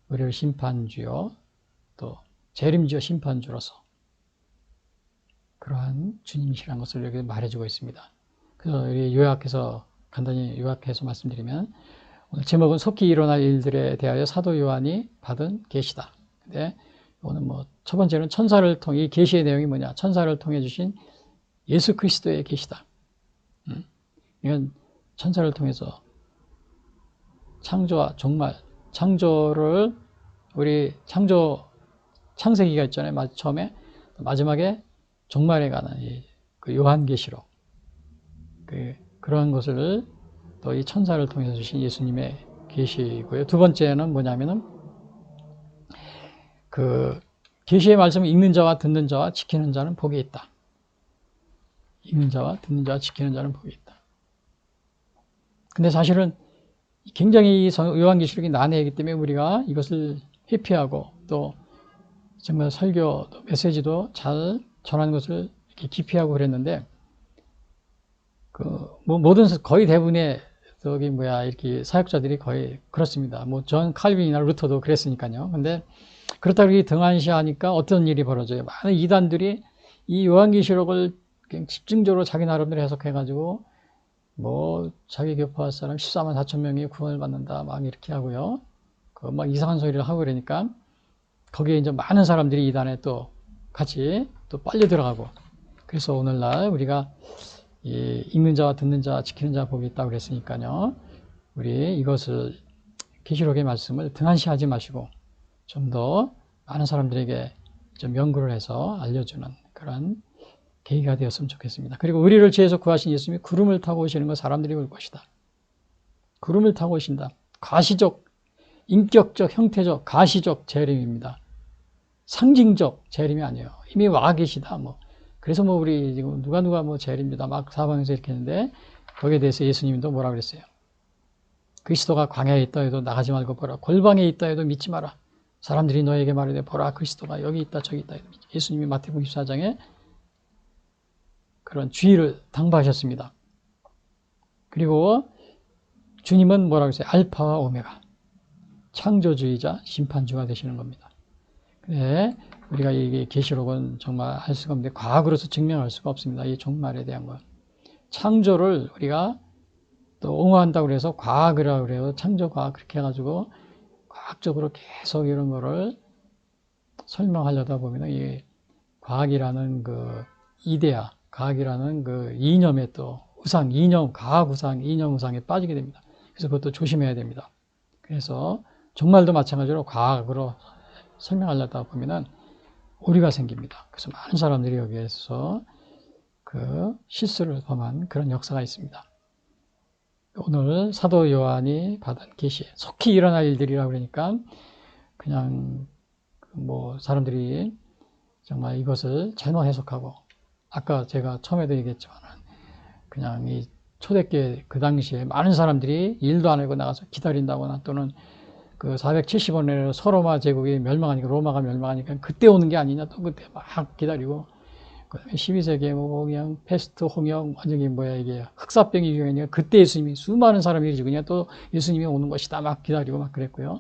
우리를 심판주요 또 재림주요 심판주로서 그러한 주님이시라는 것을 여기 말해주고 있습니다. 그래서 간단히 요약해서 말씀드리면 오늘 제목은 속히 일어날 일들에 대하여 사도 요한이 받은 계시다. 근데 오늘 첫 번째는 천사를 통해 이 계시의 내용이 뭐냐? 천사를 통해 주신 예수 그리스도의 계시다. 이건 천사를 통해서 창조와 종말, 창조를 우리 창세기가 있잖아요. 처음에 또 마지막에 종말에 관한 그 요한계시록 그 그러한 것을 또 이 천사를 통해서 주신 예수님의 계시고요. 두 번째는 뭐냐면은 그 계시의 말씀을 읽는 자와 듣는 자와 지키는 자는 복이 있다. 읽는 자와 듣는 자와 지키는 자는 복이 있다. 근데 사실은 굉장히 요한계시록이 난해하기 때문에 우리가 이것을 회피하고 또 정말 설교, 메시지도 잘 전하는 것을 이렇게 기피하고 그랬는데, 모든, 거의 대부분의, 이렇게 사역자들이 거의 그렇습니다. 전 칼빈이나 루터도 그랬으니까요. 근데 그렇다고 이렇게 등한시하니까 어떤 일이 벌어져요. 많은 이단들이 이 요한계시록을 그냥 집중적으로 자기 나름대로 해석해가지고, 자기 교파 사람 14만 4천 명이 구원을 받는다, 막 이렇게 하고요. 막 이상한 소리를 하고 그러니까, 거기에 이제 많은 사람들이 이단에 또 같이 또 빨려 들어가고. 그래서 오늘날 우리가 읽는 자와 듣는 자, 지키는 자 복이 있다고 그랬으니까요. 우리 이것을, 계시록의 말씀을 등한시하지 마시고, 좀 더 많은 사람들에게 좀 연구를 해서 알려주는 그런 계기가 되었으면 좋겠습니다. 그리고 우리를 죄에서 구하신 예수님이 구름을 타고 오시는 건 사람들이 볼 것이다. 구름을 타고 오신다. 가시적, 인격적, 형태적, 가시적 재림입니다. 상징적 재림이 아니에요. 이미 와 계시다. 그래서 우리 지금 누가 재림입니다. 막 사방에서 이렇게 했는데, 거기에 대해서 예수님도 뭐라 그랬어요? 그리스도가 광야에 있다 해도 나가지 말고 보라. 골방에 있다 해도 믿지 마라. 사람들이 너에게 말하되 보라, 그리스도가 여기 있다 저기 있다. 예수님이 마태복음 24장에 그런 주의를 당부하셨습니다. 그리고 주님은 뭐라고 했어요? 알파와 오메가, 창조주의자, 심판주가 되시는 겁니다. 근데 우리가 이게 계시록은 정말 할 수가 없는데, 과학으로서 증명할 수가 없습니다. 이 종말에 대한 것. 창조를 우리가 또 옹호한다고 해서 과학이라고 그래요. 창조과학 그렇게 해가지고 과학적으로 계속 이런 거를 설명하려다 보면 이 과학이라는 그 이데아, 과학이라는 그 이념에 또 우상, 이념, 과학 우상, 이념 우상에 빠지게 됩니다. 그래서 그것도 조심해야 됩니다. 그래서 종말도 마찬가지로 과학으로 설명하려다 보면은 오류가 생깁니다. 그래서 많은 사람들이 여기에서 그 실수를 범한 그런 역사가 있습니다. 오늘 사도 요한이 받은 계시, 속히 일어날 일들이라고 그러니까 그냥 사람들이 정말 이것을 잘못 해석하고, 아까 제가 처음에도 얘기했지만 그냥 이 초대교회 그 당시에 많은 사람들이 일도 안 하고 나가서 기다린다거나, 또는 그 470원에 서로마 제국이 멸망하니까, 로마가 멸망하니까 그때 오는 게 아니냐, 또 그때 막 기다리고, 그다음에 12세기에 그냥 패스트, 홍역, 완전히 이게 흑사병이 유행이니까 그때 예수님이, 수많은 사람이 그냥 또 예수님이 오는 것이다 막 기다리고 막 그랬고요.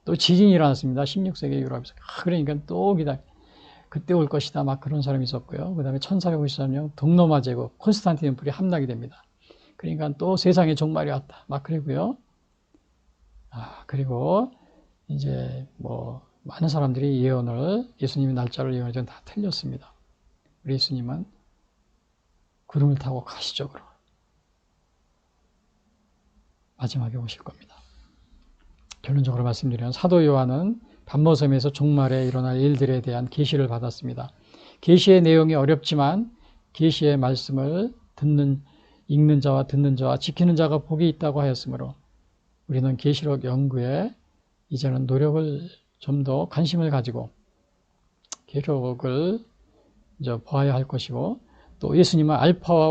또 지진이 일어났습니다. 16세기 유럽에서. 그러니까 또 그때 올 것이다 막 그런 사람이 있었고요. 그 다음에 1453년 동로마 제국, 콘스탄티노플이 함락이 됩니다. 그러니까 또 세상에 종말이 왔다 막 그러고요. 그리고 이제 많은 사람들이 예수님의 날짜를 예언해서 다 틀렸습니다. 우리 예수님은 구름을 타고 가시적으로 마지막에 오실 겁니다. 결론적으로 말씀드리면 사도 요한은 반모섬에서 종말에 일어날 일들에 대한 계시를 받았습니다. 계시의 내용이 어렵지만 계시의 말씀을 읽는 자와 듣는 자와 지키는 자가 복이 있다고 하였으므로 우리는 계시록 연구에 이제는 노력을 좀 더 관심을 가지고 계시록을 이제 보아야 할 것이고, 또 예수님은 알파와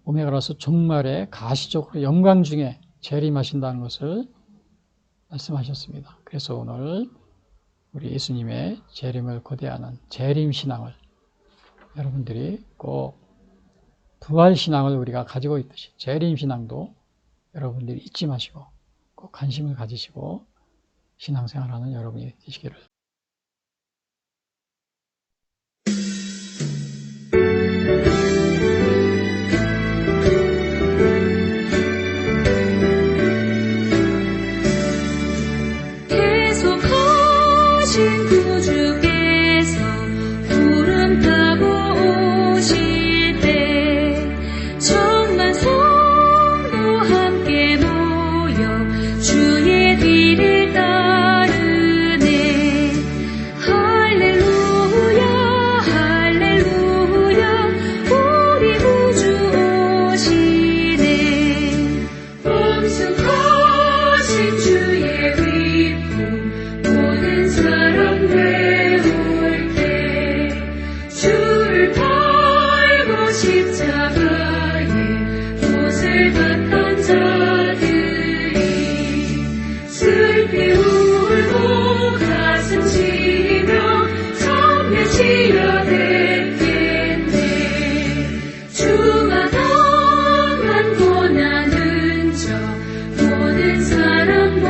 오메가로서 종말에 가시적으로 영광 중에 재림하신다는 것을 말씀하셨습니다. 그래서 오늘 우리 예수님의 재림을 고대하는 재림신앙을 여러분들이 꼭 부활신앙을 우리가 가지고 있듯이 재림신앙도 여러분들이 잊지 마시고 꼭 관심을 가지시고 신앙생활하는 여러분이 되시기를 계속하신 구주께서 구름 타고 오실 때 천만 성도 함께 모여 주의 뒤를 따르네. 십자가에 못을 받던 자들이 슬피 울고 가슴 치며 참회치려 됐겠네. 주마다 고난은 저 모든 사람 볼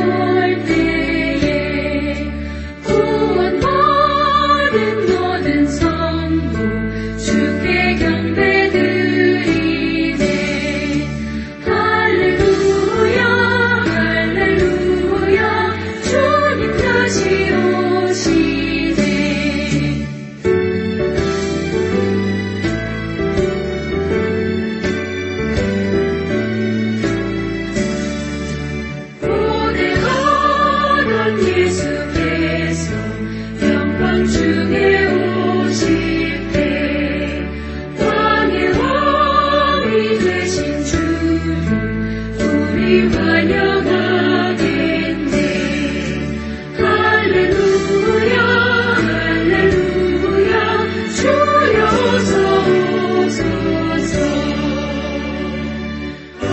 때에 구원받은 모든 성도 주께 경배드리네. 할렐루야 할렐루야 주님 다시 오시네. 고대하던 예수께서 영광 중에 오실 때 왕의 왕이 되신 주를 우리 환영하겠네. 할렐루야 할렐루야 주여 어서 오소서. 아멘.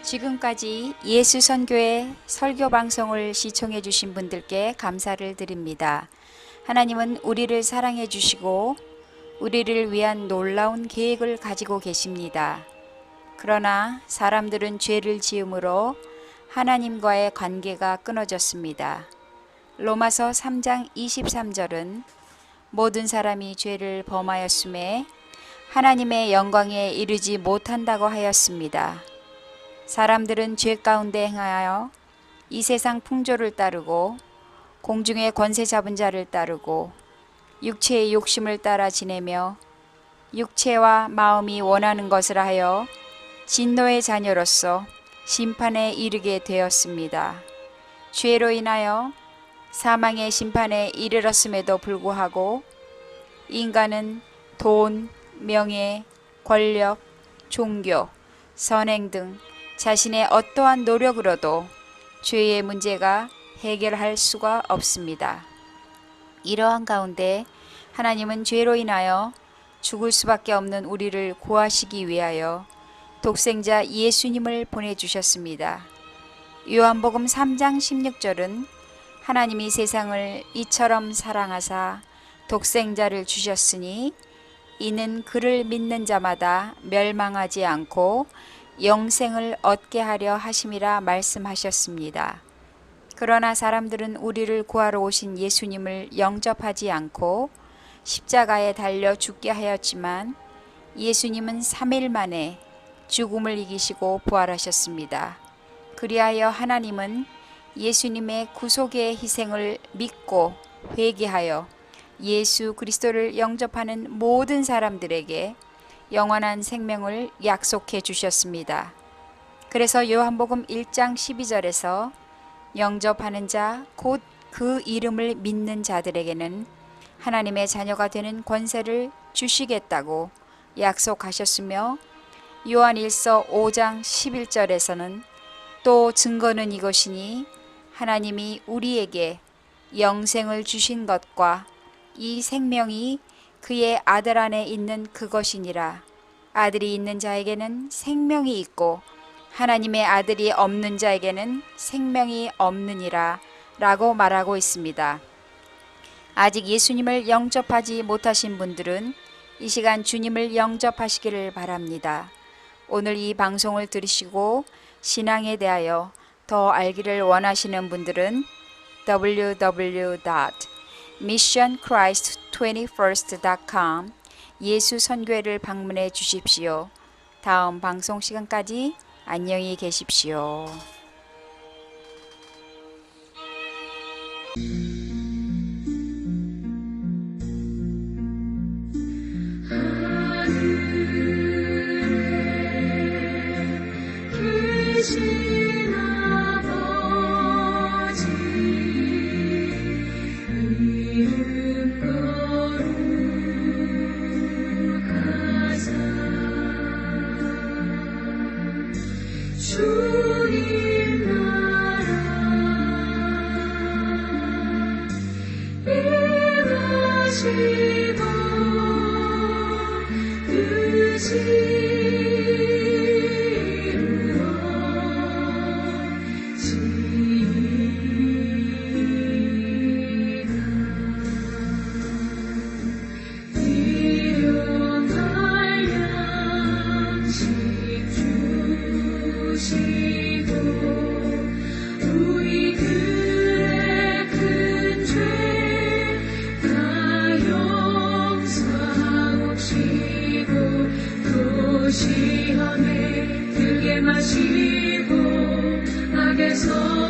지금까지 예수선교회 설교 방송을 시청해 주신 분들께 감사를 드립니다. 하나님은 우리를 사랑해 주시고 우리를 위한 놀라운 계획을 가지고 계십니다. 그러나 사람들은 죄를 지음으로 하나님과의 관계가 끊어졌습니다. 로마서 3장 23절은 모든 사람이 죄를 범하였음에 하나님의 영광에 이르지 못한다고 하였습니다. 사람들은 죄 가운데 행하여 이 세상 풍조를 따르고 공중의 권세 잡은 자를 따르고 육체의 욕심을 따라 지내며 육체와 마음이 원하는 것을 하여 진노의 자녀로서 심판에 이르게 되었습니다. 죄로 인하여 사망의 심판에 이르렀음에도 불구하고 인간은 돈, 명예, 권력, 종교, 선행 등 자신의 어떠한 노력으로도 죄의 문제가 해결할 수가 없습니다. 이러한 가운데 하나님은 죄로 인하여 죽을 수밖에 없는 우리를 구하시기 위하여 독생자 예수님을 보내주셨습니다. 요한복음 3장 16절은 하나님이 세상을 이처럼 사랑하사 독생자를 주셨으니 이는 그를 믿는 자마다 멸망하지 않고 영생을 얻게 하려 하심이라 말씀하셨습니다. 그러나 사람들은 우리를 구하러 오신 예수님을 영접하지 않고 십자가에 달려 죽게 하였지만 예수님은 3일 만에 죽음을 이기시고 부활하셨습니다. 그리하여 하나님은 예수님의 구속의 희생을 믿고 회개하여 예수 그리스도를 영접하는 모든 사람들에게 영원한 생명을 약속해 주셨습니다. 그래서 요한복음 1장 12절에서 영접하는 자 곧 그 이름을 믿는 자들에게는 하나님의 자녀가 되는 권세를 주시겠다고 약속하셨으며 요한일서 5장 11절에서는 또 증거는 이것이니 하나님이 우리에게 영생을 주신 것과 이 생명이 그의 아들 안에 있는 그것이니라. 아들이 있는 자에게는 생명이 있고 하나님의 아들이 없는 자에게는 생명이 없느니라 라고 말하고 있습니다. 아직 예수님을 영접하지 못하신 분들은 이 시간 주님을 영접하시기를 바랍니다. 오늘 이 방송을 들으시고 신앙에 대하여 더 알기를 원하시는 분들은 www.missionchrist21st.com 예수선교회를 방문해 주십시오. 다음 방송 시간까지 안녕히 계십시오. 계신 아버지 이름 거룩하사 주님 나라 임하시고 뜻이 우리들의 큰 죄 다 용서하옵시고 또 시험에 들게 마시고 악에서